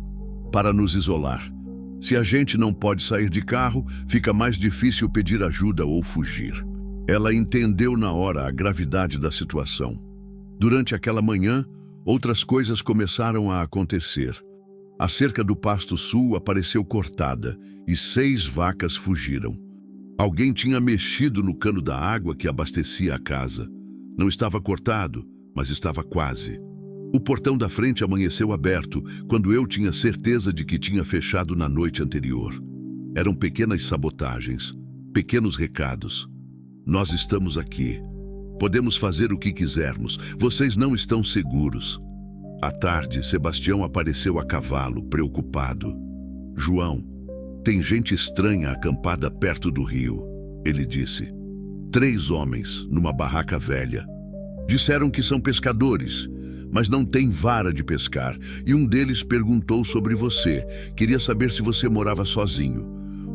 Para nos isolar. Se a gente não pode sair de carro, fica mais difícil pedir ajuda ou fugir. Ela entendeu na hora a gravidade da situação. Durante aquela manhã, outras coisas começaram a acontecer. A cerca do pasto sul apareceu cortada e 6 vacas fugiram. Alguém tinha mexido no cano da água que abastecia a casa. Não estava cortado, mas estava quase. O portão da frente amanheceu aberto, quando eu tinha certeza de que tinha fechado na noite anterior. Eram pequenas sabotagens, pequenos recados. Nós estamos aqui. Podemos fazer o que quisermos. Vocês não estão seguros. À tarde, Sebastião apareceu a cavalo, preocupado. João, tem gente estranha acampada perto do rio, ele disse. 3 homens, numa barraca velha. Disseram que são pescadores, mas não têm vara de pescar, e um deles perguntou sobre você. Queria saber se você morava sozinho.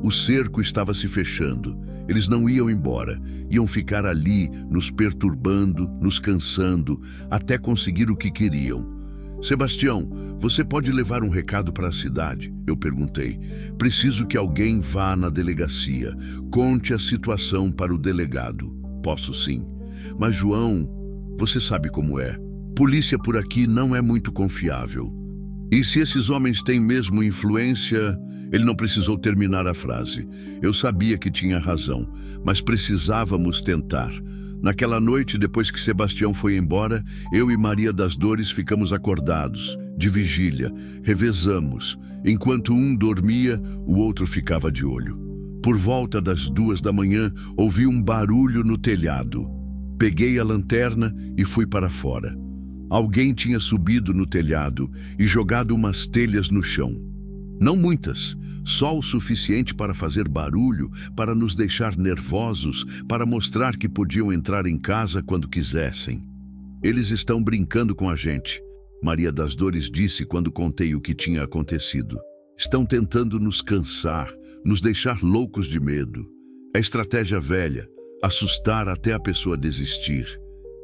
O cerco estava se fechando. Eles não iam embora. Iam ficar ali, nos perturbando, nos cansando, até conseguir o que queriam. Sebastião, você pode levar um recado para a cidade? Eu perguntei. Preciso que alguém vá na delegacia. Conte a situação para o delegado. Posso sim. Mas João, você sabe como é. Polícia por aqui não é muito confiável. E se esses homens têm mesmo influência... Ele não precisou terminar a frase. Eu sabia que tinha razão, mas precisávamos tentar. Naquela noite, depois que Sebastião foi embora, eu e Maria das Dores ficamos acordados, de vigília, revezamos. Enquanto um dormia, o outro ficava de olho. Por volta das 2 da manhã, ouvi um barulho no telhado. Peguei a lanterna e fui para fora. Alguém tinha subido no telhado e jogado umas telhas no chão. Não muitas, só o suficiente para fazer barulho, para nos deixar nervosos, para mostrar que podiam entrar em casa quando quisessem. Eles estão brincando com a gente, Maria das Dores disse quando contei o que tinha acontecido. Estão tentando nos cansar, nos deixar loucos de medo. É estratégia velha, assustar até a pessoa desistir.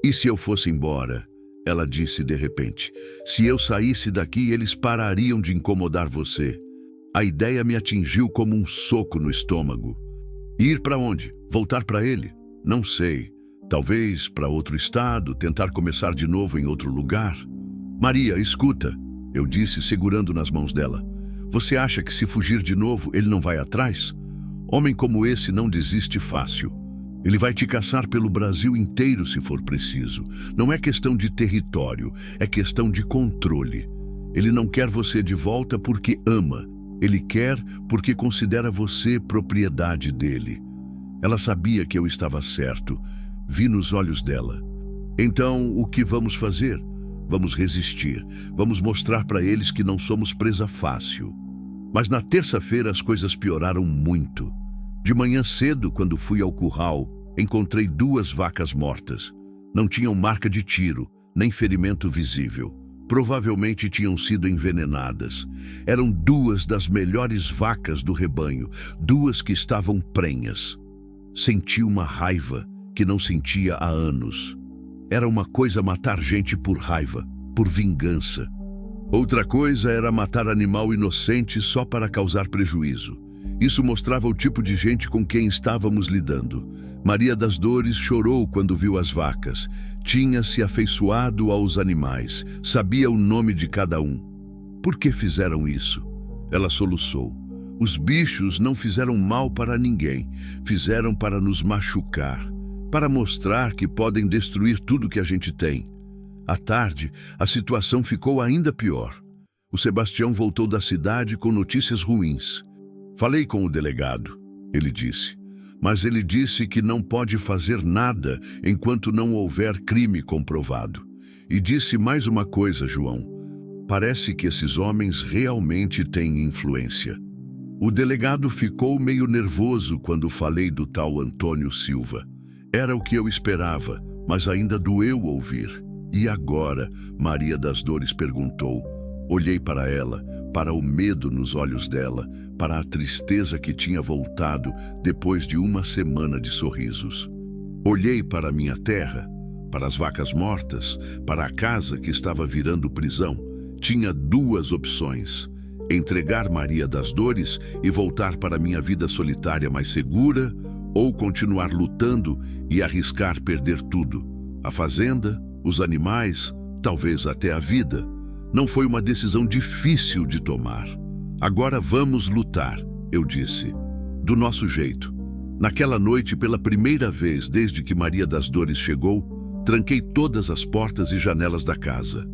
E se eu fosse embora? Ela disse de repente. Se eu saísse daqui, eles parariam de incomodar você. A ideia me atingiu como um soco no estômago. Ir para onde? Voltar para ele? Não sei. Talvez para outro estado, tentar começar de novo em outro lugar. Maria, escuta, eu disse segurando nas mãos dela. Você acha que se fugir de novo, ele não vai atrás? Homem como esse não desiste fácil. Ele vai te caçar pelo Brasil inteiro se for preciso. Não é questão de território, é questão de controle. Ele não quer você de volta porque ama. Ele quer porque considera você propriedade dele. Ela sabia que eu estava certo. Vi nos olhos dela. Então, o que vamos fazer? Vamos resistir. Vamos mostrar para eles que não somos presa fácil. Mas na terça-feira as coisas pioraram muito. De manhã cedo, quando fui ao curral, encontrei 2 vacas mortas. Não tinham marca de tiro, nem ferimento visível. Provavelmente tinham sido envenenadas. Eram 2 das melhores vacas do rebanho, 2 que estavam prenhas. Senti uma raiva que não sentia há anos. Era uma coisa matar gente por raiva, por vingança. Outra coisa era matar animal inocente só para causar prejuízo. Isso mostrava o tipo de gente com quem estávamos lidando. Maria das Dores chorou quando viu as vacas. Tinha se afeiçoado aos animais, sabia o nome de cada um. Por que fizeram isso? Ela soluçou. Os bichos não fizeram mal para ninguém, fizeram para nos machucar, para mostrar que podem destruir tudo que a gente tem. À tarde, a situação ficou ainda pior. O Sebastião voltou da cidade com notícias ruins. Falei com o delegado, ele disse. Mas ele disse que não pode fazer nada enquanto não houver crime comprovado. E disse mais uma coisa, João. Parece que esses homens realmente têm influência. O delegado ficou meio nervoso quando falei do tal Antônio Silva. Era o que eu esperava, mas ainda doeu ouvir. E agora? Maria das Dores perguntou. Olhei para ela, para o medo nos olhos dela, para a tristeza que tinha voltado depois de uma semana de sorrisos. Olhei para minha terra, para as vacas mortas, para a casa que estava virando prisão. Tinha 2 opções: entregar Maria das Dores e voltar para minha vida solitária mais segura, ou continuar lutando e arriscar perder tudo. A fazenda, os animais, talvez até a vida. Não foi uma decisão difícil de tomar. Agora vamos lutar, eu disse. Do nosso jeito. Naquela noite, pela primeira vez desde que Maria das Dores chegou, tranquei todas as portas e janelas da casa.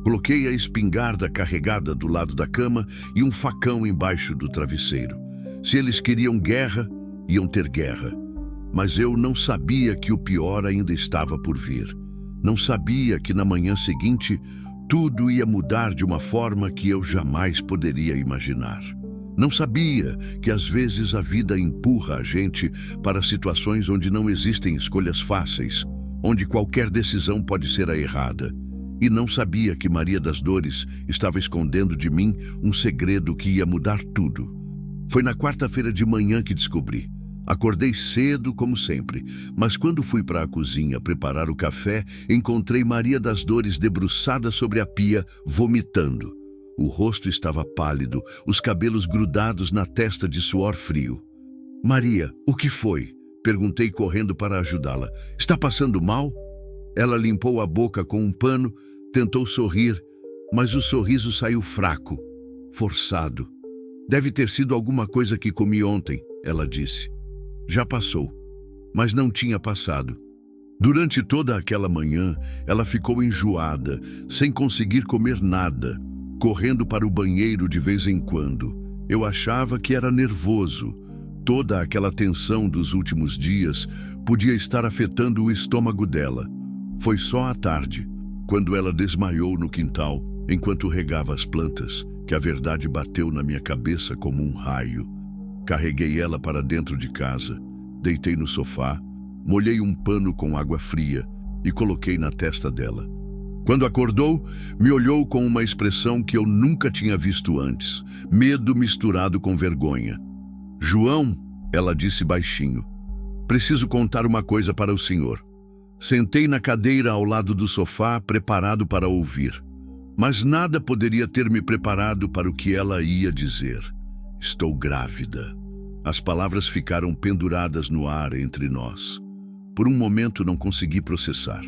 Coloquei a espingarda carregada do lado da cama e um facão embaixo do travesseiro. Se eles queriam guerra, iam ter guerra. Mas eu não sabia que o pior ainda estava por vir. Não sabia que na manhã seguinte tudo ia mudar de uma forma que eu jamais poderia imaginar. Não sabia que às vezes a vida empurra a gente para situações onde não existem escolhas fáceis, onde qualquer decisão pode ser a errada. E não sabia que Maria das Dores estava escondendo de mim um segredo que ia mudar tudo. Foi na quarta-feira de manhã que descobri. Acordei cedo, como sempre, mas quando fui para a cozinha preparar o café, encontrei Maria das Dores debruçada sobre a pia, vomitando. O rosto estava pálido, os cabelos grudados na testa de suor frio. "Maria, o que foi?" Perguntei correndo para ajudá-la. "Está passando mal?" Ela limpou a boca com um pano, tentou sorrir, mas o sorriso saiu fraco, forçado. "Deve ter sido alguma coisa que comi ontem", ela disse. Já passou, mas não tinha passado. Durante toda aquela manhã, ela ficou enjoada, sem conseguir comer nada, correndo para o banheiro de vez em quando. Eu achava que era nervoso. Toda aquela tensão dos últimos dias podia estar afetando o estômago dela. Foi só à tarde, quando ela desmaiou no quintal, enquanto regava as plantas, que a verdade bateu na minha cabeça como um raio. Carreguei ela para dentro de casa, deitei no sofá, molhei um pano com água fria e coloquei na testa dela. Quando acordou, me olhou com uma expressão que eu nunca tinha visto antes, medo misturado com vergonha. "João", ela disse baixinho, "preciso contar uma coisa para o senhor." Sentei na cadeira ao lado do sofá, preparado para ouvir. Mas nada poderia ter me preparado para o que ela ia dizer. "Estou grávida." As palavras ficaram penduradas no ar entre nós. Por um momento não consegui processar.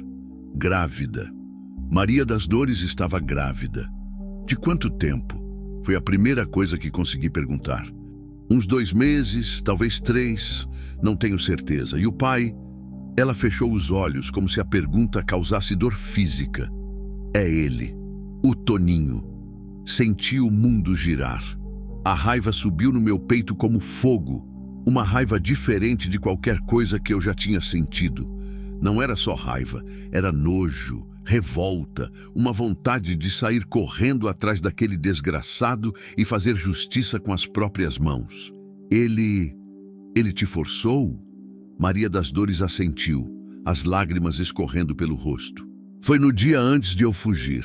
Grávida. Maria das Dores estava grávida. De quanto tempo? Foi a primeira coisa que consegui perguntar. Uns 2 meses, talvez 3, não tenho certeza. E o pai? Ela fechou os olhos como se a pergunta causasse dor física. "É ele, o Toninho." Senti o mundo girar. A raiva subiu no meu peito como fogo, uma raiva diferente de qualquer coisa que eu já tinha sentido. Não era só raiva, era nojo, revolta, uma vontade de sair correndo atrás daquele desgraçado e fazer justiça com as próprias mãos. Ele te forçou?" Maria das Dores assentiu, as lágrimas escorrendo pelo rosto. "Foi no dia antes de eu fugir.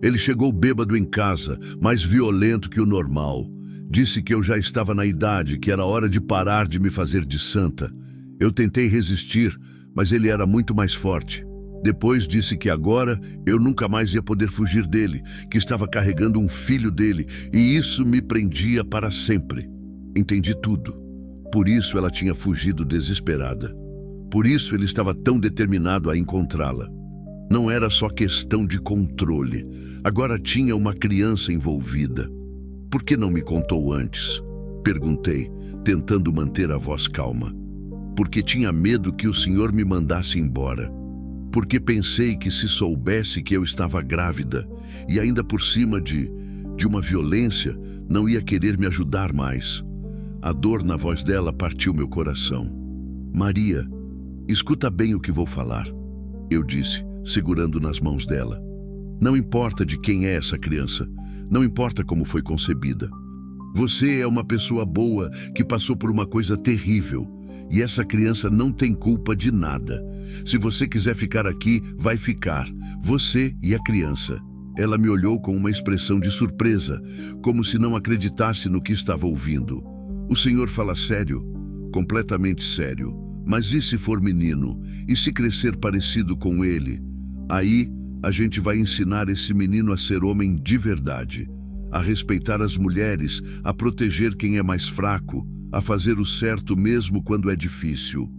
Ele chegou bêbado em casa, mais violento que o normal. Disse que eu já estava na idade, que era hora de parar de me fazer de santa. Eu tentei resistir, mas ele era muito mais forte. Depois disse que agora eu nunca mais ia poder fugir dele, que estava carregando um filho dele, e isso me prendia para sempre. Entendi tudo. Por isso ela tinha fugido desesperada. Por isso ele estava tão determinado a encontrá-la. Não era só questão de controle. Agora tinha uma criança envolvida. "Por que não me contou antes?" Perguntei, tentando manter a voz calma. "Porque tinha medo que o senhor me mandasse embora. Porque pensei que se soubesse que eu estava grávida, e ainda por cima de uma violência, não ia querer me ajudar mais." A dor na voz dela partiu meu coração. "Maria, escuta bem o que vou falar", eu disse, segurando nas mãos dela. "Não importa de quem é essa criança, não importa como foi concebida. Você é uma pessoa boa que passou por uma coisa terrível, e essa criança não tem culpa de nada. Se você quiser ficar aqui, vai ficar, você e a criança." Ela me olhou com uma expressão de surpresa, como se não acreditasse no que estava ouvindo. "O senhor fala sério?" "Completamente sério. Mas e se for menino? E se crescer parecido com ele? Aí a gente vai ensinar esse menino a ser homem de verdade, a respeitar as mulheres, a proteger quem é mais fraco, a fazer o certo mesmo quando é difícil.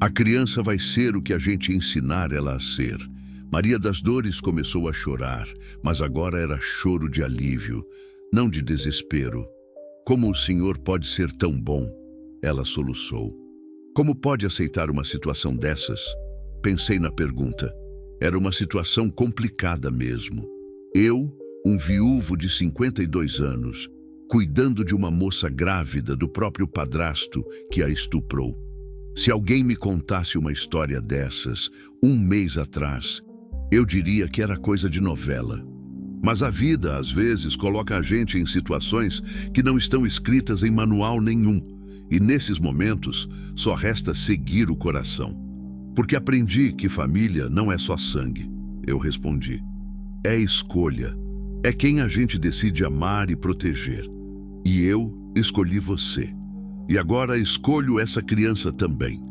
A criança vai ser o que a gente ensinar ela a ser." Maria das Dores começou a chorar, mas agora era choro de alívio, não de desespero. "Como o senhor pode ser tão bom?" Ela soluçou. "Como pode aceitar uma situação dessas?" Pensei na pergunta. Era uma situação complicada mesmo. Eu, um viúvo de 52 anos, cuidando de uma moça grávida do próprio padrasto que a estuprou. Se alguém me contasse uma história dessas, 1 mês atrás, eu diria que era coisa de novela. Mas a vida, às vezes, coloca a gente em situações que não estão escritas em manual nenhum, e nesses momentos só resta seguir o coração. Porque aprendi que família não é só sangue. Eu respondi. É escolha. É quem a gente decide amar e proteger. E eu escolhi você. E agora escolho essa criança também.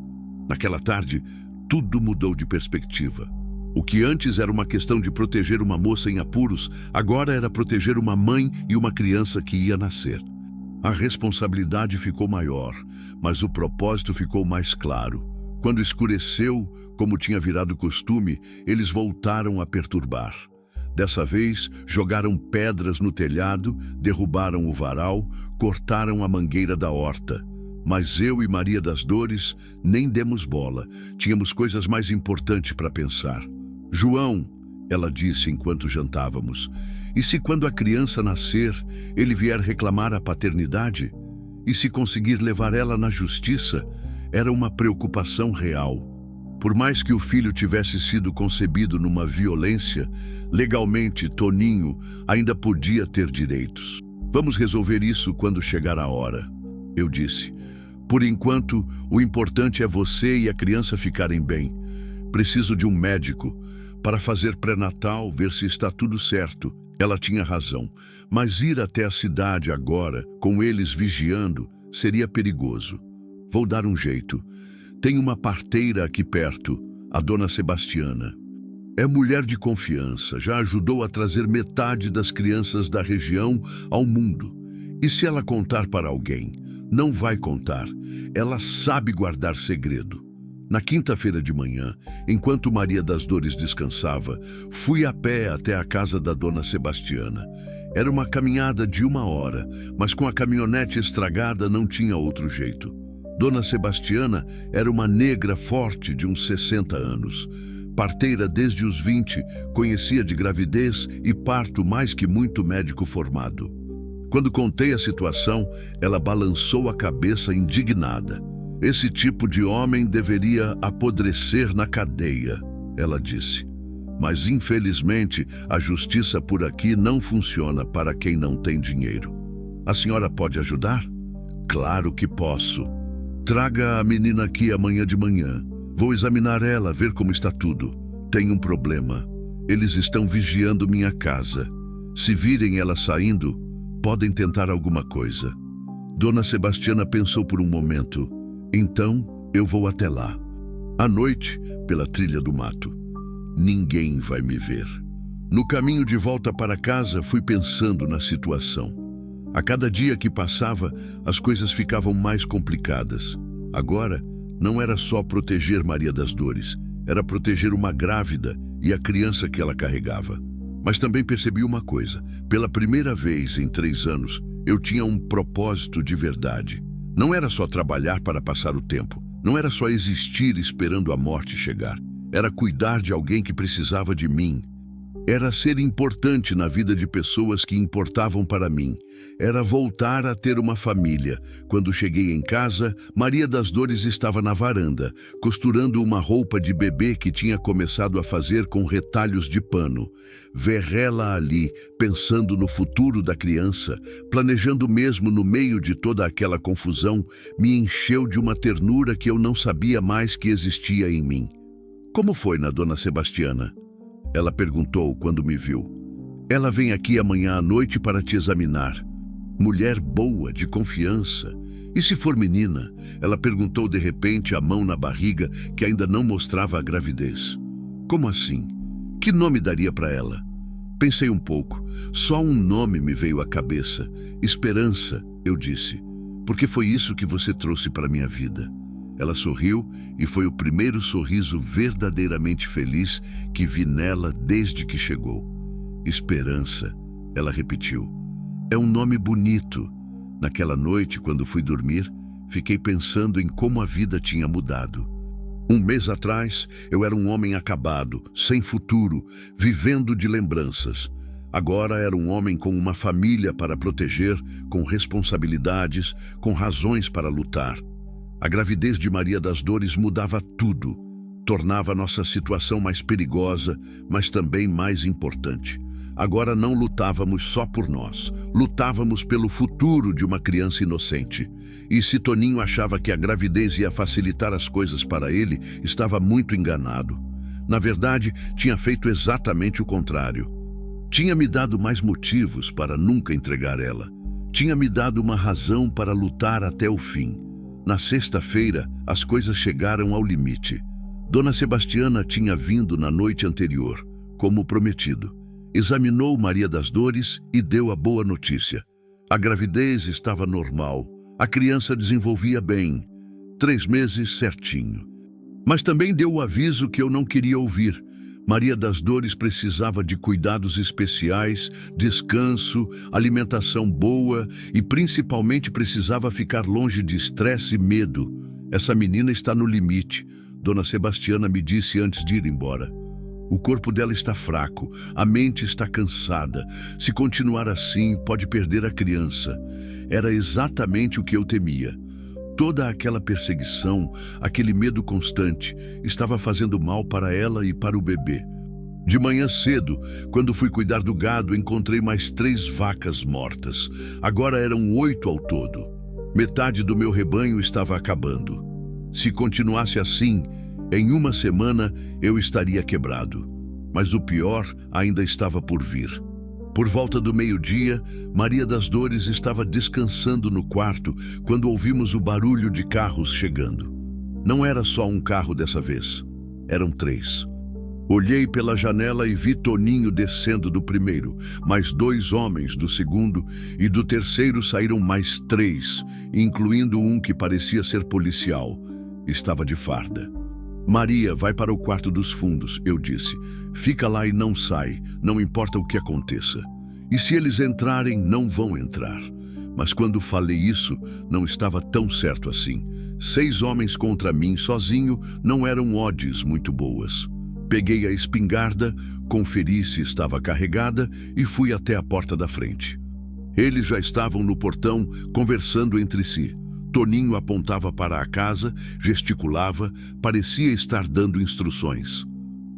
Naquela tarde, tudo mudou de perspectiva. O que antes era uma questão de proteger uma moça em apuros, agora era proteger uma mãe e uma criança que ia nascer. A responsabilidade ficou maior, mas o propósito ficou mais claro. Quando escureceu, como tinha virado costume, eles voltaram a perturbar. Dessa vez, jogaram pedras no telhado, derrubaram o varal, cortaram a mangueira da horta. Mas eu e Maria das Dores nem demos bola. Tínhamos coisas mais importantes para pensar. João, ela disse enquanto jantávamos, e se quando a criança nascer, ele vier reclamar a paternidade? E se conseguir levar ela na justiça? Era uma preocupação real. Por mais que o filho tivesse sido concebido numa violência, legalmente Toninho ainda podia ter direitos. Vamos resolver isso quando chegar a hora, eu disse. Por enquanto, o importante é você e a criança ficarem bem. Preciso de um médico para fazer pré-natal, ver se está tudo certo. Ela tinha razão, mas ir até a cidade agora, com eles vigiando, seria perigoso. Vou dar um jeito. Tem uma parteira aqui perto, a dona Sebastiana. É mulher de confiança, já ajudou a trazer metade das crianças da região ao mundo. E se ela contar para alguém? Não vai contar. Ela sabe guardar segredo. Na quinta-feira de manhã, enquanto Maria das Dores descansava, fui a pé até a casa da dona Sebastiana. Era uma caminhada de 1 hora, mas com a caminhonete estragada não tinha outro jeito. Dona Sebastiana era uma negra forte de uns 60 anos. Parteira desde os 20, conhecia de gravidez e parto mais que muito médico formado. Quando contei a situação, ela balançou a cabeça indignada. Esse tipo de homem deveria apodrecer na cadeia, ela disse. Mas infelizmente a justiça por aqui não funciona para quem não tem dinheiro. A senhora pode ajudar? Claro que posso. Traga a menina aqui amanhã de manhã. Vou examinar ela, ver como está tudo. Tem um problema. Eles estão vigiando minha casa. Se virem ela saindo, podem tentar alguma coisa. Dona Sebastiana pensou por um momento. Então, eu vou até lá. À noite, pela trilha do mato. Ninguém vai me ver. No caminho de volta para casa, fui pensando na situação. A cada dia que passava, as coisas ficavam mais complicadas. Agora, não era só proteger Maria das Dores, era proteger uma grávida e a criança que ela carregava. Mas também percebi uma coisa. Pela primeira vez em 3 anos, eu tinha um propósito de verdade. Não era só trabalhar para passar o tempo. Não era só existir esperando a morte chegar. Era cuidar de alguém que precisava de mim. Era ser importante na vida de pessoas que importavam para mim. Era voltar a ter uma família. Quando cheguei em casa, Maria das Dores estava na varanda, costurando uma roupa de bebê que tinha começado a fazer com retalhos de pano. Ver ela ali, pensando no futuro da criança, planejando mesmo no meio de toda aquela confusão, me encheu de uma ternura que eu não sabia mais que existia em mim. Como foi na dona Sebastiana? Ela perguntou quando me viu. Ela vem aqui amanhã à noite para te examinar. Mulher boa, de confiança. E se for menina? Ela perguntou de repente, a mão na barriga que ainda não mostrava a gravidez. Como assim? Que nome daria para ela? Pensei um pouco. Só um nome me veio à cabeça. Esperança, eu disse. Porque foi isso que você trouxe para minha vida. Ela sorriu e foi o primeiro sorriso verdadeiramente feliz que vi nela desde que chegou. Esperança, ela repetiu. É um nome bonito. Naquela noite, quando fui dormir, fiquei pensando em como a vida tinha mudado. 1 mês atrás, eu era um homem acabado, sem futuro, vivendo de lembranças. Agora era um homem com uma família para proteger, com responsabilidades, com razões para lutar. A gravidez de Maria das Dores mudava tudo, tornava nossa situação mais perigosa, mas também mais importante. Agora não lutávamos só por nós, lutávamos pelo futuro de uma criança inocente. E se Toninho achava que a gravidez ia facilitar as coisas para ele, estava muito enganado. Na verdade, tinha feito exatamente o contrário. Tinha me dado mais motivos para nunca entregar ela. Tinha me dado uma razão para lutar até o fim. Na sexta-feira, as coisas chegaram ao limite. Dona Sebastiana tinha vindo na noite anterior, como prometido. Examinou Maria das Dores e deu a boa notícia. A gravidez estava normal. A criança desenvolvia bem. 3 meses certinho. Mas também deu o aviso que eu não queria ouvir. Maria das Dores precisava de cuidados especiais, descanso, alimentação boa e principalmente precisava ficar longe de estresse e medo. Essa menina está no limite, Dona Sebastiana me disse antes de ir embora. O corpo dela está fraco, a mente está cansada. Se continuar assim, pode perder a criança. Era exatamente o que eu temia. Toda aquela perseguição, aquele medo constante, estava fazendo mal para ela e para o bebê. De manhã cedo, quando fui cuidar do gado, encontrei mais 3 vacas mortas. Agora eram 8 ao todo. Metade do meu rebanho estava acabando. Se continuasse assim, em 1 semana eu estaria quebrado. Mas o pior ainda estava por vir. Por volta do meio-dia, Maria das Dores estava descansando no quarto quando ouvimos o barulho de carros chegando. Não era só um carro dessa vez, eram 3. Olhei pela janela e vi Toninho descendo do primeiro, mais 2 homens do segundo, e do terceiro saíram mais 3, incluindo um que parecia ser policial. Estava de farda. Maria, vai para o quarto dos fundos, eu disse. Fica lá e não sai, não importa o que aconteça. E se eles entrarem, não vão entrar. Mas quando falei isso, não estava tão certo assim. 6 homens contra mim sozinho não eram odds muito boas. Peguei a espingarda, conferi se estava carregada e fui até a porta da frente. Eles já estavam no portão, conversando entre si. Toninho apontava para a casa, gesticulava, parecia estar dando instruções.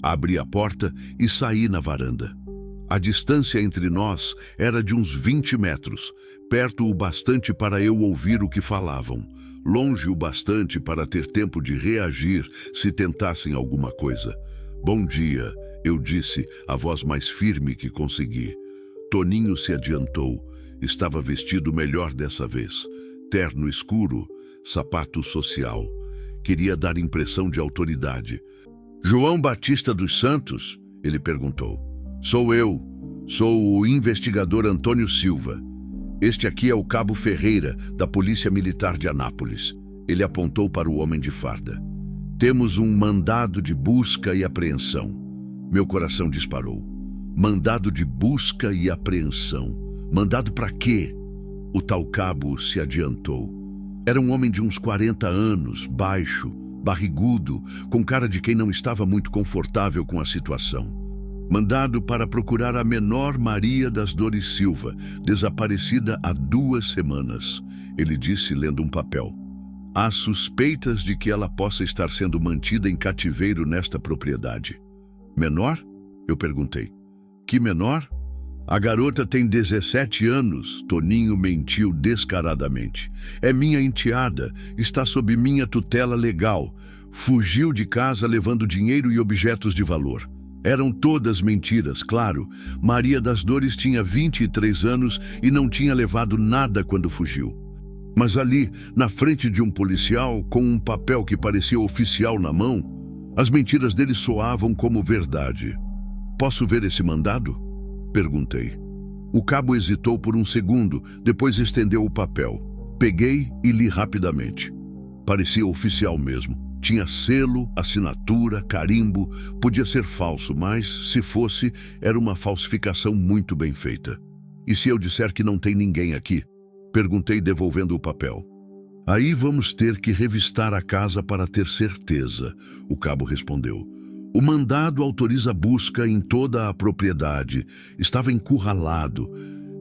Abri a porta e saí na varanda. A distância entre nós era de uns 20 metros, perto o bastante para eu ouvir o que falavam, longe o bastante para ter tempo de reagir se tentassem alguma coisa. Bom dia, eu disse, a voz mais firme que consegui. Toninho se adiantou. Estava vestido melhor dessa vez. Terno escuro, sapato social. Queria dar impressão de autoridade. João Batista dos Santos? Ele perguntou. Sou eu. Sou o investigador Antônio Silva. Este aqui é o Cabo Ferreira, da Polícia Militar de Anápolis. Ele apontou para o homem de farda. Temos um mandado de busca e apreensão. Meu coração disparou. Mandado de busca e apreensão. Mandado para quê? O tal cabo se adiantou. Era um homem de uns 40 anos, baixo, barrigudo, com cara de quem não estava muito confortável com a situação. Mandado para procurar a menor Maria das Dores Silva, desaparecida há 2 semanas. Ele disse lendo um papel. Há suspeitas de que ela possa estar sendo mantida em cativeiro nesta propriedade. Menor? Eu perguntei. Que menor? A garota tem 17 anos, Toninho mentiu descaradamente. É minha enteada, está sob minha tutela legal. Fugiu de casa levando dinheiro e objetos de valor. Eram todas mentiras, claro. Maria das Dores tinha 23 anos e não tinha levado nada quando fugiu. Mas ali, na frente de um policial, com um papel que parecia oficial na mão, as mentiras dele soavam como verdade. Posso ver esse mandado? Perguntei. O cabo hesitou por um segundo, depois estendeu o papel. Peguei e li rapidamente. Parecia oficial mesmo. Tinha selo, assinatura, carimbo. Podia ser falso, mas, se fosse, era uma falsificação muito bem feita. E se eu disser que não tem ninguém aqui? Perguntei, devolvendo o papel. Aí vamos ter que revistar a casa para ter certeza, o cabo respondeu. O mandado autoriza busca em toda a propriedade. Estava encurralado.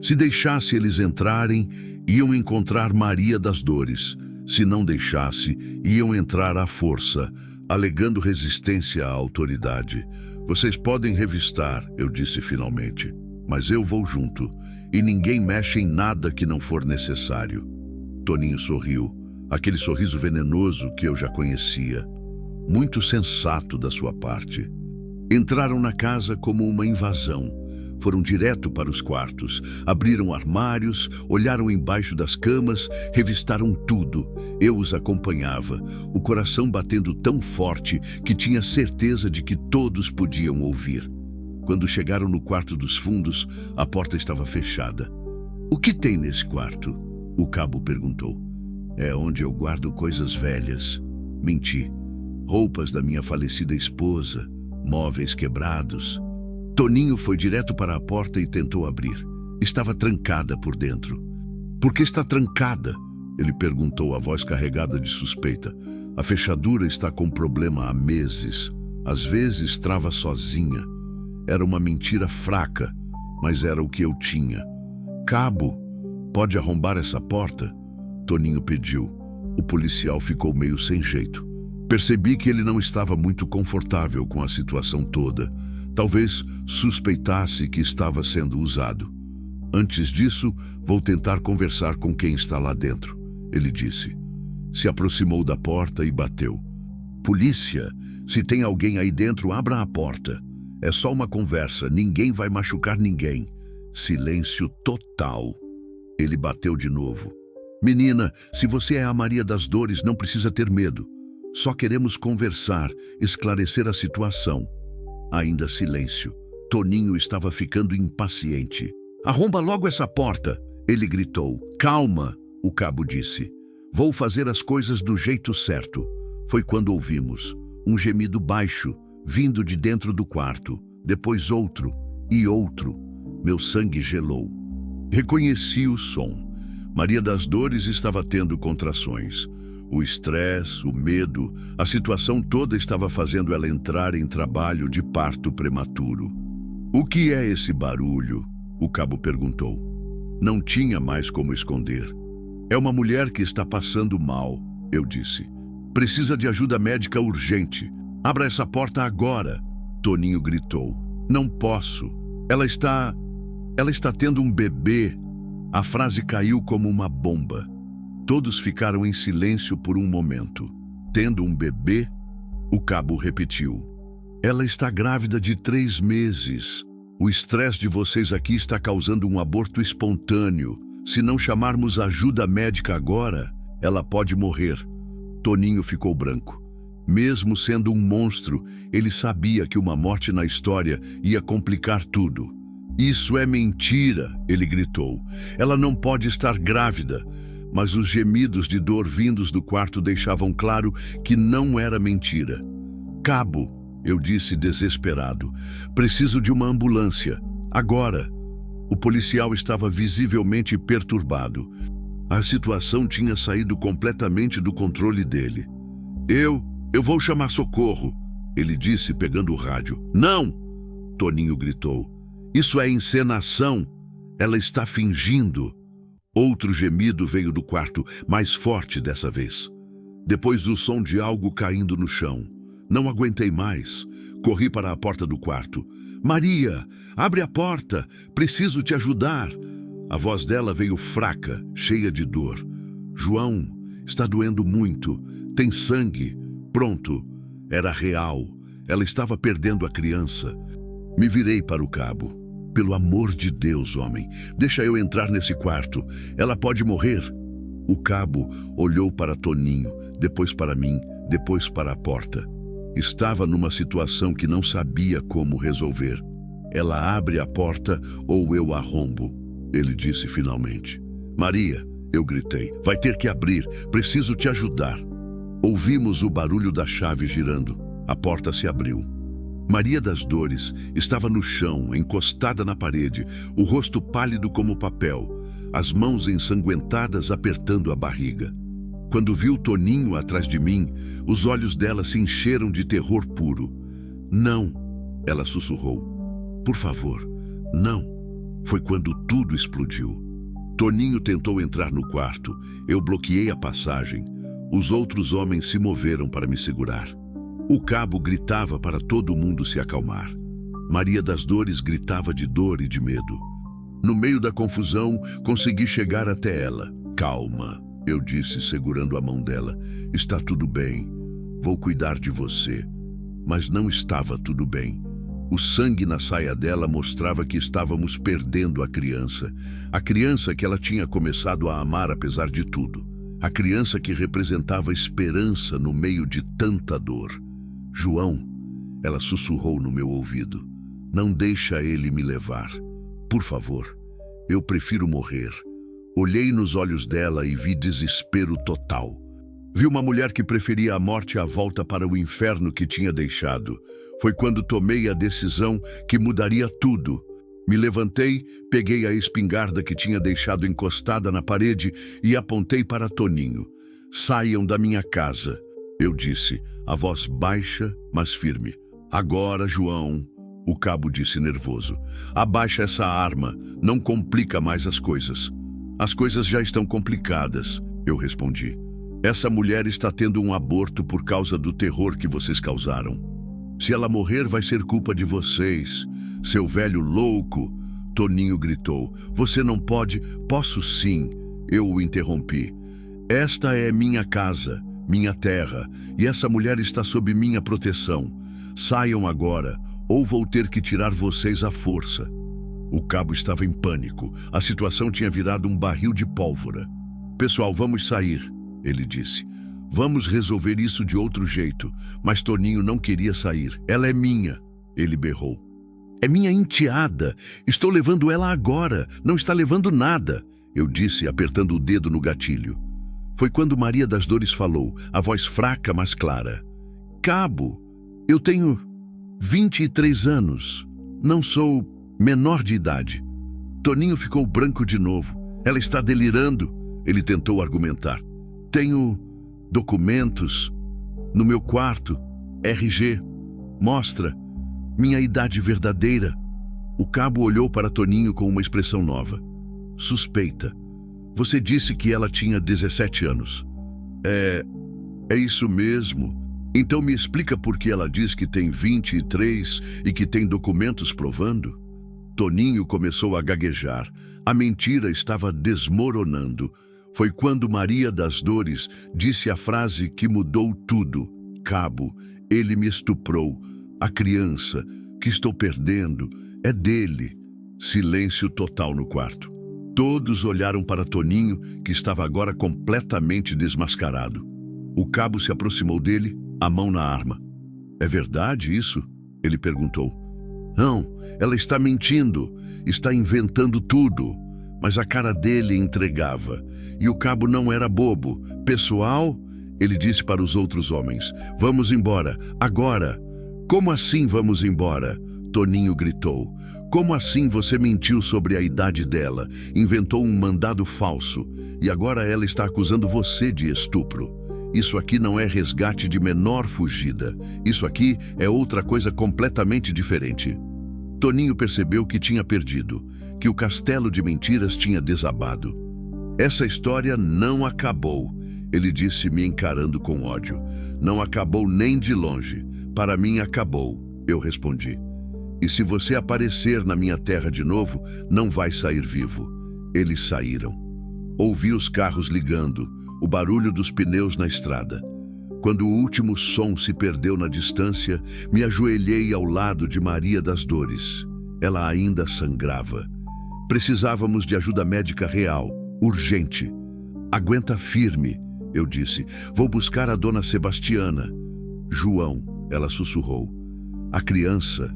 Se deixasse eles entrarem, iam encontrar Maria das Dores. Se não deixasse, iam entrar à força, alegando resistência à autoridade. Vocês podem revistar, eu disse finalmente. mas eu vou junto, e ninguém mexe em nada que não for necessário. Toninho sorriu, aquele sorriso venenoso que eu já conhecia. Muito sensato da sua parte. Entraram na casa como uma invasão. Foram direto para os quartos, abriram armários, olharam embaixo das camas, revistaram tudo. Eu os acompanhava, o coração batendo tão forte que tinha certeza de que todos podiam ouvir. Quando chegaram no quarto dos fundos, a porta estava fechada. "O que tem nesse quarto?" o cabo perguntou. "É onde eu guardo coisas velhas." Menti. Roupas da minha falecida esposa, móveis quebrados. Toninho foi direto para a porta e tentou abrir. Estava trancada por dentro. "Por que está trancada?" ele perguntou, a voz carregada de suspeita. "A fechadura está com problema há meses. Às vezes trava sozinha." Era uma mentira fraca, mas era o que eu tinha. "Cabo, pode arrombar essa porta?" Toninho pediu. O policial ficou meio sem jeito. Percebi que ele não estava muito confortável com a situação toda. Talvez suspeitasse que estava sendo usado. "Antes disso, vou tentar conversar com quem está lá dentro", ele disse. Se aproximou da porta e bateu. "Polícia, se tem alguém aí dentro, abra a porta. É só uma conversa, ninguém vai machucar ninguém." Silêncio total. Ele bateu de novo. "Menina, se você é a Maria das Dores, não precisa ter medo. Só queremos conversar, esclarecer a situação." Ainda silêncio. Toninho estava ficando impaciente. "Arromba logo essa porta!" ele gritou. "Calma!" o cabo disse. "Vou fazer as coisas do jeito certo." Foi quando ouvimos um gemido baixo, vindo de dentro do quarto. Depois outro e outro. Meu sangue gelou. Reconheci o som. Maria das Dores estava tendo contrações. O estresse, o medo, a situação toda estava fazendo ela entrar em trabalho de parto prematuro. "O que é esse barulho?" o cabo perguntou. Não tinha mais como esconder. "É uma mulher que está passando mal", eu disse. "Precisa de ajuda médica urgente. Abra essa porta agora." Toninho gritou. "Não posso. Ela está tendo um bebê." A frase caiu como uma bomba. Todos ficaram em silêncio por um momento. "Tendo um bebê?" o cabo repetiu. "Ela está grávida de 3 meses. O estresse de vocês aqui está causando um aborto espontâneo. Se não chamarmos ajuda médica agora, ela pode morrer." Toninho ficou branco. Mesmo sendo um monstro, ele sabia que uma morte na história ia complicar tudo. "Isso é mentira!" ele gritou. "Ela não pode estar grávida." Mas os gemidos de dor vindos do quarto deixavam claro que não era mentira. "Cabo", eu disse desesperado, "preciso de uma ambulância. Agora." O policial estava visivelmente perturbado. A situação tinha saído completamente do controle dele. Eu vou chamar socorro", ele disse pegando o rádio. "Não!" Toninho gritou. "Isso é encenação. Ela está fingindo." Outro gemido veio do quarto, mais forte dessa vez. Depois o som de algo caindo no chão. Não aguentei mais. Corri para a porta do quarto. "Maria, abre a porta. Preciso te ajudar." A voz dela veio fraca, cheia de dor. "João, está doendo muito. Tem sangue." Pronto. Era real. Ela estava perdendo a criança. Me virei para o cabo. "Pelo amor de Deus, homem, deixa eu entrar nesse quarto. Ela pode morrer." O cabo olhou para Toninho, depois para mim, depois para a porta. Estava numa situação que não sabia como resolver. "Ela abre a porta ou eu arrombo", ele disse finalmente. "Maria", eu gritei, "vai ter que abrir. Preciso te ajudar." Ouvimos o barulho da chave girando. A porta se abriu. Maria das Dores estava no chão, encostada na parede, o rosto pálido como papel, as mãos ensanguentadas apertando a barriga. Quando viu Toninho atrás de mim, os olhos dela se encheram de terror puro. "Não", ela sussurrou. "Por favor, não." Foi quando tudo explodiu. Toninho tentou entrar no quarto. Eu bloqueei a passagem. Os outros homens se moveram para me segurar. O cabo gritava para todo mundo se acalmar. Maria das Dores gritava de dor e de medo. No meio da confusão, consegui chegar até ela. Calma, eu disse, segurando a mão dela. Está tudo bem. Vou cuidar de você. Mas não estava tudo bem. O sangue na saia dela mostrava que estávamos perdendo a criança que ela tinha começado a amar apesar de tudo. A criança que representava esperança no meio de tanta dor. João, ela sussurrou no meu ouvido, não deixa ele me levar. Por favor, eu prefiro morrer. Olhei nos olhos dela e vi desespero total. Vi uma mulher que preferia a morte à volta para o inferno que tinha deixado. Foi quando tomei a decisão que mudaria tudo. Me levantei, peguei a espingarda que tinha deixado encostada na parede e apontei para Toninho. Saiam da minha casa, eu disse, a voz baixa, mas firme. Agora, João, o cabo disse nervoso. Abaixa essa arma, não complica mais as coisas. As coisas já estão complicadas, eu respondi. Essa mulher está tendo um aborto por causa do terror que vocês causaram. Se ela morrer, vai ser culpa de vocês. Seu velho louco, Toninho gritou. Você não pode... Posso sim, eu o interrompi. Esta é minha casa, minha terra, e essa mulher está sob minha proteção. Saiam agora, ou vou ter que tirar vocês à força. O cabo estava em pânico. A situação tinha virado um barril de pólvora. Pessoal, vamos sair, ele disse. Vamos resolver isso de outro jeito. Mas Toninho não queria sair. Ela é minha, ele berrou. É minha enteada. Estou levando ela agora. Não está levando nada, eu disse, apertando o dedo no gatilho. Foi quando Maria das Dores falou, a voz fraca, mas clara. Cabo, eu tenho 23 anos. Não sou menor de idade. Toninho ficou branco de novo. Ela está delirando, ele tentou argumentar. Tenho documentos no meu quarto, RG, mostra minha idade verdadeira. O cabo olhou para Toninho com uma expressão nova. Suspeita. Você disse que ela tinha 17 anos. É isso mesmo. Então me explica por que ela diz que tem 23 e que tem documentos provando? Toninho começou a gaguejar. A mentira estava desmoronando. Foi quando Maria das Dores disse a frase que mudou tudo. Cabo, ele me estuprou. A criança que estou perdendo é dele. Silêncio total no quarto. Todos olharam para Toninho, que estava agora completamente desmascarado. O cabo se aproximou dele, a mão na arma. É verdade isso? Ele perguntou. Não, ela está mentindo, está inventando tudo. Mas a cara dele entregava. E o cabo não era bobo. Pessoal, ele disse para os outros homens, vamos embora, agora. Como assim vamos embora? Toninho gritou. Como assim você mentiu sobre a idade dela, inventou um mandado falso e agora ela está acusando você de estupro? Isso aqui não é resgate de menor fugida. Isso aqui é outra coisa completamente diferente. Toninho percebeu que tinha perdido, que o castelo de mentiras tinha desabado. Essa história não acabou, ele disse me encarando com ódio. Não acabou nem de longe. Para mim acabou, eu respondi. E se você aparecer na minha terra de novo, não vai sair vivo. Eles saíram. Ouvi os carros ligando, o barulho dos pneus na estrada. Quando o último som se perdeu na distância, me ajoelhei ao lado de Maria das Dores. Ela ainda sangrava. Precisávamos de ajuda médica real, urgente. Aguenta firme, eu disse. Vou buscar a dona Sebastiana. João, ela sussurrou. A criança...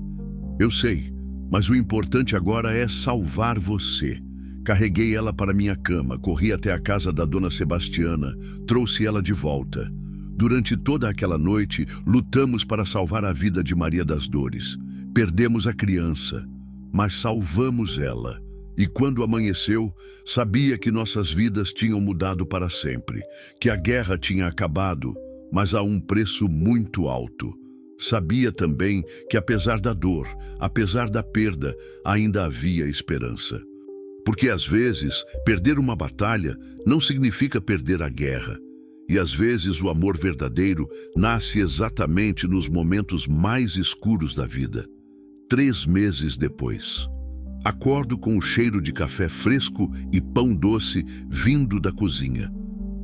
Eu sei, mas o importante agora é salvar você. Carreguei ela para minha cama, corri até a casa da dona Sebastiana, trouxe ela de volta. Durante toda aquela noite, lutamos para salvar a vida de Maria das Dores. Perdemos a criança, mas salvamos ela. E quando amanheceu, sabia que nossas vidas tinham mudado para sempre, que a guerra tinha acabado, mas a um preço muito alto. Sabia também que apesar da dor, apesar da perda, ainda havia esperança. Porque às vezes, perder uma batalha não significa perder a guerra. E às vezes o amor verdadeiro nasce exatamente nos momentos mais escuros da vida. 3 meses depois. Acordo com o cheiro de café fresco e pão doce vindo da cozinha.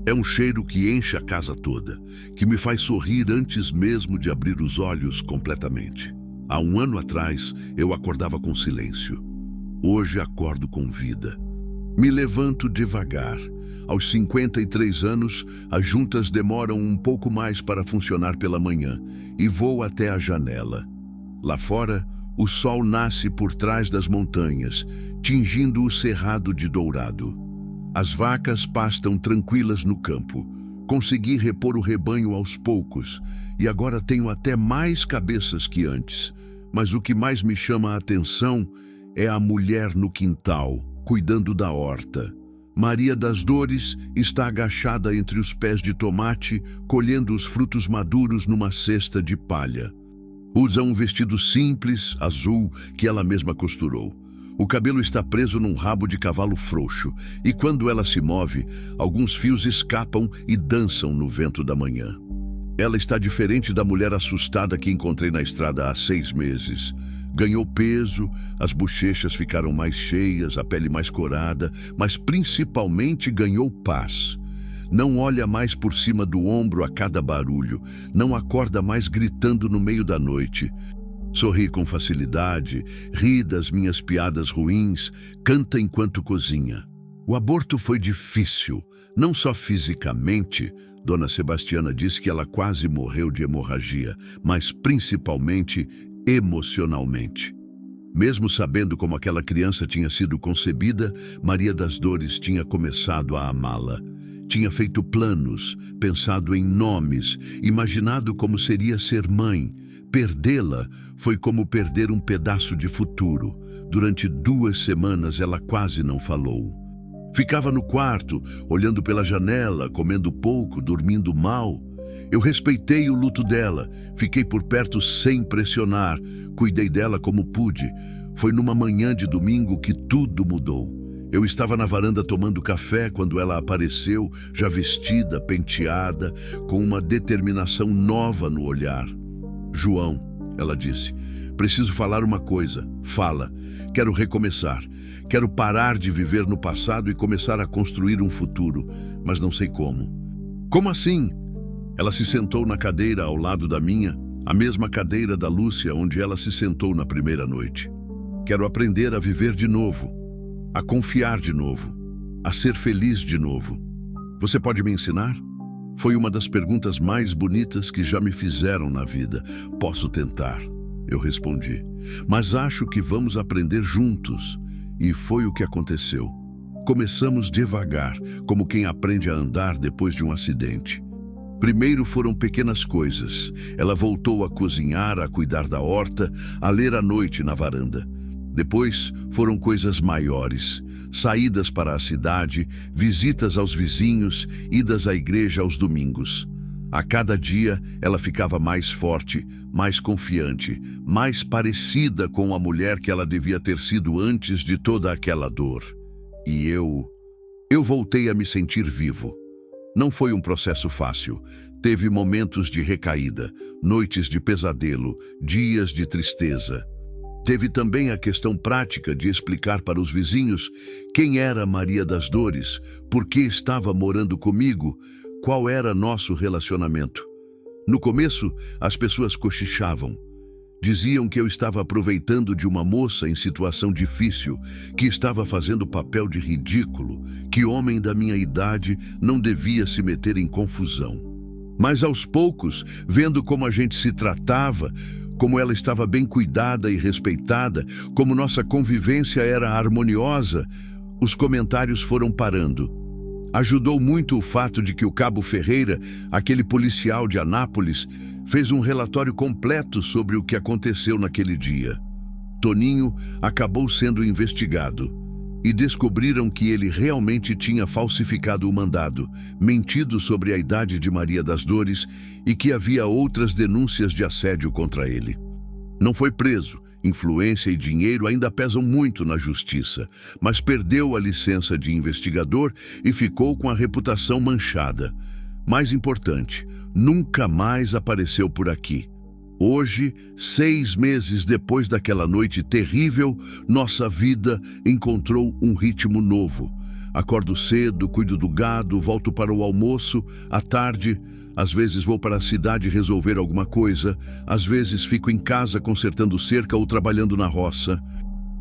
É um cheiro que enche a casa toda, que me faz sorrir antes mesmo de abrir os olhos completamente. Há 1 ano atrás, eu acordava com silêncio. Hoje acordo com vida. Me levanto devagar. Aos 53 anos, as juntas demoram um pouco mais para funcionar pela manhã e vou até a janela. Lá fora, o sol nasce por trás das montanhas, tingindo o cerrado de dourado. As vacas pastam tranquilas no campo. Consegui repor o rebanho aos poucos e agora tenho até mais cabeças que antes. Mas o que mais me chama a atenção é a mulher no quintal, cuidando da horta. Maria das Dores está agachada entre os pés de tomate, colhendo os frutos maduros numa cesta de palha. Usa um vestido simples, azul, que ela mesma costurou. O cabelo está preso num rabo de cavalo frouxo, e quando ela se move, alguns fios escapam e dançam no vento da manhã. Ela está diferente da mulher assustada que encontrei na estrada há 6 meses. Ganhou peso, as bochechas ficaram mais cheias, a pele mais corada, mas principalmente ganhou paz. Não olha mais por cima do ombro a cada barulho, não acorda mais gritando no meio da noite. Sorri com facilidade, ri das minhas piadas ruins, canta enquanto cozinha. O aborto foi difícil, não só fisicamente. Dona Sebastiana disse que ela quase morreu de hemorragia, mas principalmente emocionalmente. Mesmo sabendo como aquela criança tinha sido concebida, Maria das Dores tinha começado a amá-la. Tinha feito planos, pensado em nomes, imaginado como seria ser mãe. Perdê-la foi como perder um pedaço de futuro. Durante 2 semanas ela quase não falou. Ficava no quarto, olhando pela janela, comendo pouco, dormindo mal. Eu respeitei o luto dela, fiquei por perto sem pressionar, cuidei dela como pude. Foi numa manhã de domingo que tudo mudou. Eu estava na varanda tomando café quando ela apareceu, já vestida, penteada, com uma determinação nova no olhar. João, ela disse, preciso falar uma coisa. Fala. Quero recomeçar. Quero parar de viver no passado e começar a construir um futuro, mas não sei como. Como assim? Ela se sentou na cadeira ao lado da minha, a mesma cadeira da Lúcia onde ela se sentou na primeira noite. Quero aprender a viver de novo, a confiar de novo, a ser feliz de novo. Você pode me ensinar? Foi uma das perguntas mais bonitas que já me fizeram na vida. Posso tentar, eu respondi, mas acho que vamos aprender juntos. E foi o que aconteceu. Começamos devagar, como quem aprende a andar depois de um acidente. Primeiro foram pequenas coisas. Ela voltou a cozinhar, a cuidar da horta, a ler à noite na varanda. Depois foram coisas maiores. Saídas para a cidade, visitas aos vizinhos, idas à igreja aos domingos. A cada dia, ela ficava mais forte, mais confiante, mais parecida com a mulher que ela devia ter sido antes de toda aquela dor. E eu voltei a me sentir vivo. Não foi um processo fácil. Teve momentos de recaída, noites de pesadelo, dias de tristeza. Teve também a questão prática de explicar para os vizinhos quem era Maria das Dores, por que estava morando comigo, qual era nosso relacionamento. No começo, as pessoas cochichavam. Diziam que eu estava aproveitando de uma moça em situação difícil, que estava fazendo papel de ridículo, que homem da minha idade não devia se meter em confusão. Mas aos poucos, vendo como a gente se tratava, como ela estava bem cuidada e respeitada, como nossa convivência era harmoniosa, os comentários foram parando. Ajudou muito o fato de que o Cabo Ferreira, aquele policial de Anápolis, fez um relatório completo sobre o que aconteceu naquele dia. Toninho acabou sendo investigado e descobriram que ele realmente tinha falsificado o mandado, mentido sobre a idade de Maria das Dores e que havia outras denúncias de assédio contra ele. Não foi preso. Influência e dinheiro ainda pesam muito na justiça, mas perdeu a licença de investigador e ficou com a reputação manchada. Mais importante, nunca mais apareceu por aqui. Hoje, 6 meses depois daquela noite terrível, nossa vida encontrou um ritmo novo. Acordo cedo, cuido do gado, volto para o almoço, à tarde, às vezes vou para a cidade resolver alguma coisa, às vezes fico em casa consertando cerca ou trabalhando na roça.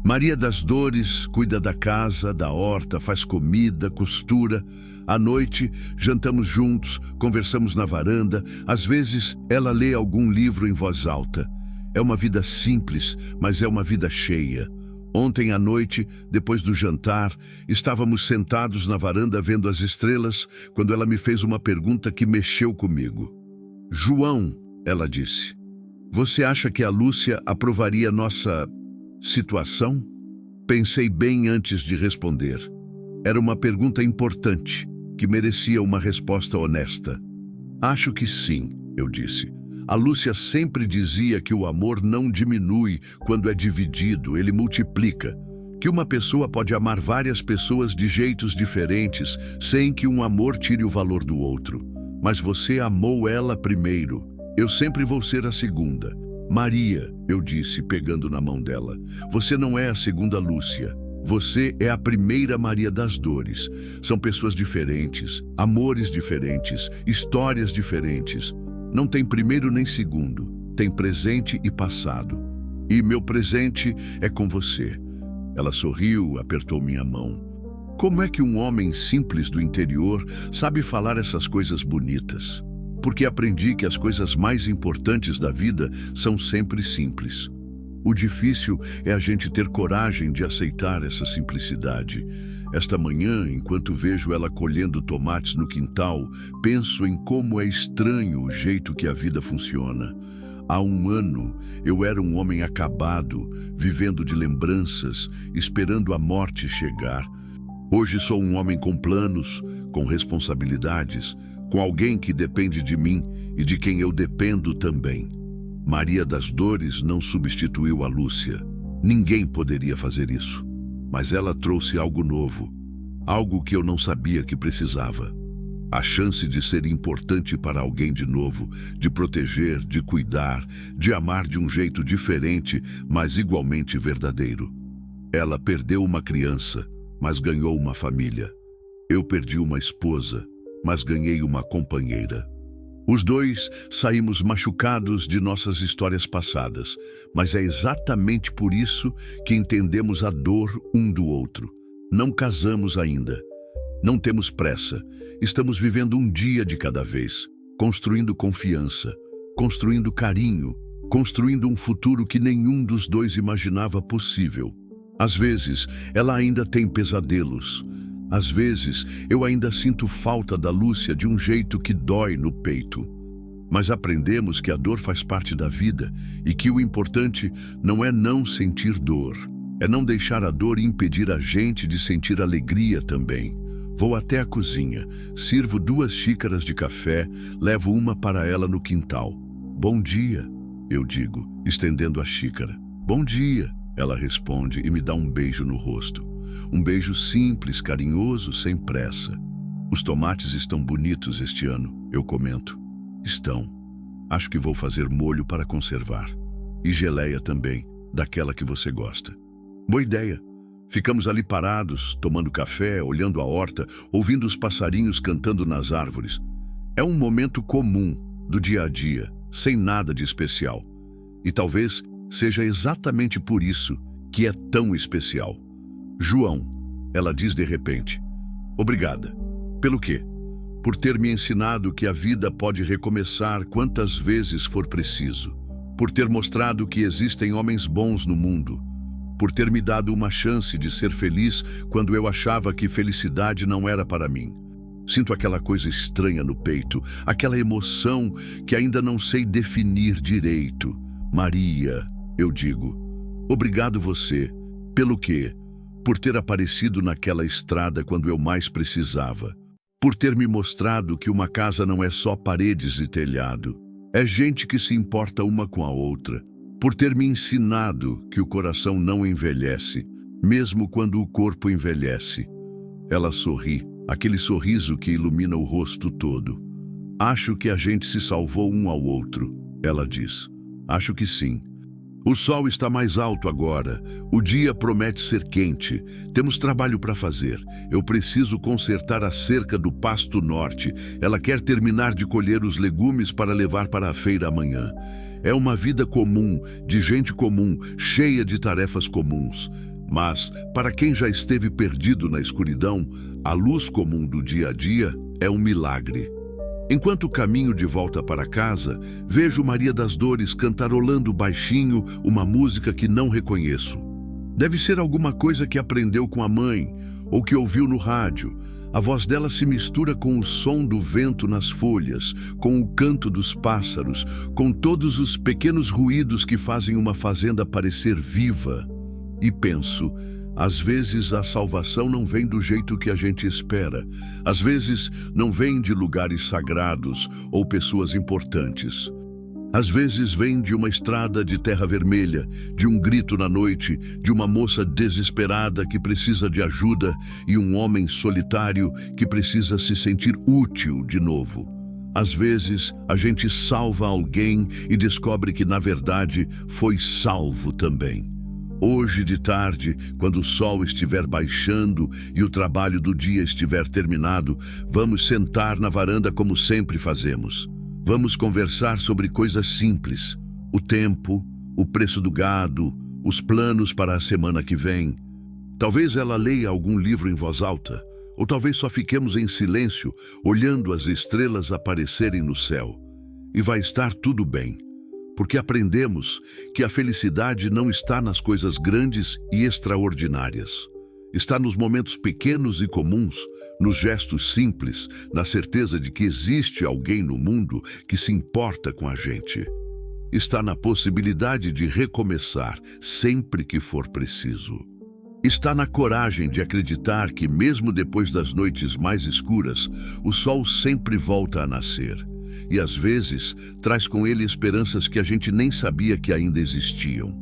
Maria das Dores cuida da casa, da horta, faz comida, costura. À noite, jantamos juntos, conversamos na varanda. Às vezes, ela lê algum livro em voz alta. É uma vida simples, mas é uma vida cheia. Ontem à noite, depois do jantar, estávamos sentados na varanda vendo as estrelas, quando ela me fez uma pergunta que mexeu comigo. João, ela disse, você acha que a Lúcia aprovaria nossa situação? Pensei bem antes de responder. Era uma pergunta importante, que merecia uma resposta honesta. Acho que sim, eu disse. A Lúcia sempre dizia que o amor não diminui quando é dividido, ele multiplica. Que uma pessoa pode amar várias pessoas de jeitos diferentes, sem que um amor tire o valor do outro. Mas você amou ela primeiro. Eu sempre vou ser a segunda. Maria, eu disse, pegando na mão dela, você não é a segunda Lúcia. Você é a primeira Maria das Dores. São pessoas diferentes, amores diferentes, histórias diferentes. Não tem primeiro nem segundo, tem presente e passado. E meu presente é com você. Ela sorriu, apertou minha mão. Como é que um homem simples do interior sabe falar essas coisas bonitas? Porque aprendi que as coisas mais importantes da vida são sempre simples. O difícil é a gente ter coragem de aceitar essa simplicidade. Esta manhã, enquanto vejo ela colhendo tomates no quintal, penso em como é estranho o jeito que a vida funciona. Há um ano, eu era um homem acabado, vivendo de lembranças, esperando a morte chegar. Hoje sou um homem com planos, com responsabilidades, com alguém que depende de mim e de quem eu dependo também. Maria das Dores não substituiu a Lúcia. Ninguém poderia fazer isso. Mas ela trouxe algo novo, algo que eu não sabia que precisava. A chance de ser importante para alguém de novo, de proteger, de cuidar, de amar de um jeito diferente, mas igualmente verdadeiro. Ela perdeu uma criança, mas ganhou uma família. Eu perdi uma esposa, mas ganhei uma companheira. Os dois saímos machucados de nossas histórias passadas, mas é exatamente por isso que entendemos a dor um do outro. Não casamos ainda. Não temos pressa. Estamos vivendo um dia de cada vez, construindo confiança, construindo carinho, construindo um futuro que nenhum dos dois imaginava possível. Às vezes, ela ainda tem pesadelos. Às vezes, eu ainda sinto falta da Lúcia de um jeito que dói no peito. Mas aprendemos que a dor faz parte da vida e que o importante não é não sentir dor. É não deixar a dor impedir a gente de sentir alegria também. Vou até a cozinha, sirvo 2 xícaras de café, levo uma para ela no quintal. Bom dia, eu digo, estendendo a xícara. Bom dia, ela responde e me dá um beijo no rosto. Um beijo simples, carinhoso, sem pressa. Os tomates estão bonitos este ano, eu comento. Estão. Acho que vou fazer molho para conservar. E geleia também, daquela que você gosta. Boa ideia. Ficamos ali parados, tomando café, olhando a horta, ouvindo os passarinhos cantando nas árvores. É um momento comum do dia a dia, sem nada de especial. E talvez seja exatamente por isso que é tão especial. João, ela diz de repente. Obrigada. Pelo quê? Por ter me ensinado que a vida pode recomeçar quantas vezes for preciso. Por ter mostrado que existem homens bons no mundo. Por ter me dado uma chance de ser feliz quando eu achava que felicidade não era para mim. Sinto aquela coisa estranha no peito, aquela emoção que ainda não sei definir direito. Maria, eu digo. Obrigado você. Pelo quê? Por ter aparecido naquela estrada quando eu mais precisava. Por ter me mostrado que uma casa não é só paredes e telhado. É gente que se importa uma com a outra. Por ter me ensinado que o coração não envelhece, mesmo quando o corpo envelhece. Ela sorri, aquele sorriso que ilumina o rosto todo. Acho que a gente se salvou um ao outro, ela diz. Acho que sim. O sol está mais alto agora. O dia promete ser quente. Temos trabalho para fazer. Eu preciso consertar a cerca do Pasto Norte. Ela quer terminar de colher os legumes para levar para a feira amanhã. É uma vida comum, de gente comum, cheia de tarefas comuns. Mas, para quem já esteve perdido na escuridão, a luz comum do dia a dia é um milagre. Enquanto caminho de volta para casa, vejo Maria das Dores cantarolando baixinho uma música que não reconheço. Deve ser alguma coisa que aprendeu com a mãe ou que ouviu no rádio. A voz dela se mistura com o som do vento nas folhas, com o canto dos pássaros, com todos os pequenos ruídos que fazem uma fazenda parecer viva. E penso, às vezes a salvação não vem do jeito que a gente espera. Às vezes não vem de lugares sagrados ou pessoas importantes. Às vezes vem de uma estrada de terra vermelha, de um grito na noite, de uma moça desesperada que precisa de ajuda e um homem solitário que precisa se sentir útil de novo. Às vezes a gente salva alguém e descobre que na verdade foi salvo também. Hoje de tarde, quando o sol estiver baixando e o trabalho do dia estiver terminado, vamos sentar na varanda como sempre fazemos. Vamos conversar sobre coisas simples: o tempo, o preço do gado, os planos para a semana que vem. Talvez ela leia algum livro em voz alta, ou talvez só fiquemos em silêncio, olhando as estrelas aparecerem no céu. E vai estar tudo bem. Porque aprendemos que a felicidade não está nas coisas grandes e extraordinárias. Está nos momentos pequenos e comuns, nos gestos simples, na certeza de que existe alguém no mundo que se importa com a gente. Está na possibilidade de recomeçar sempre que for preciso. Está na coragem de acreditar que, mesmo depois das noites mais escuras, o sol sempre volta a nascer. E às vezes traz com ele esperanças que a gente nem sabia que ainda existiam.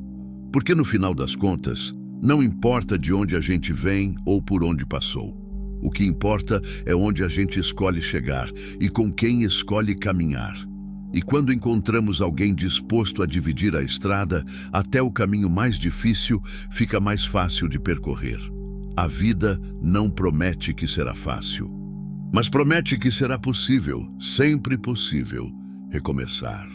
Porque no final das contas, não importa de onde a gente vem ou por onde passou. O que importa é onde a gente escolhe chegar e com quem escolhe caminhar. E quando encontramos alguém disposto a dividir a estrada, até o caminho mais difícil fica mais fácil de percorrer. A vida não promete que será fácil, mas promete que será possível, sempre possível, recomeçar.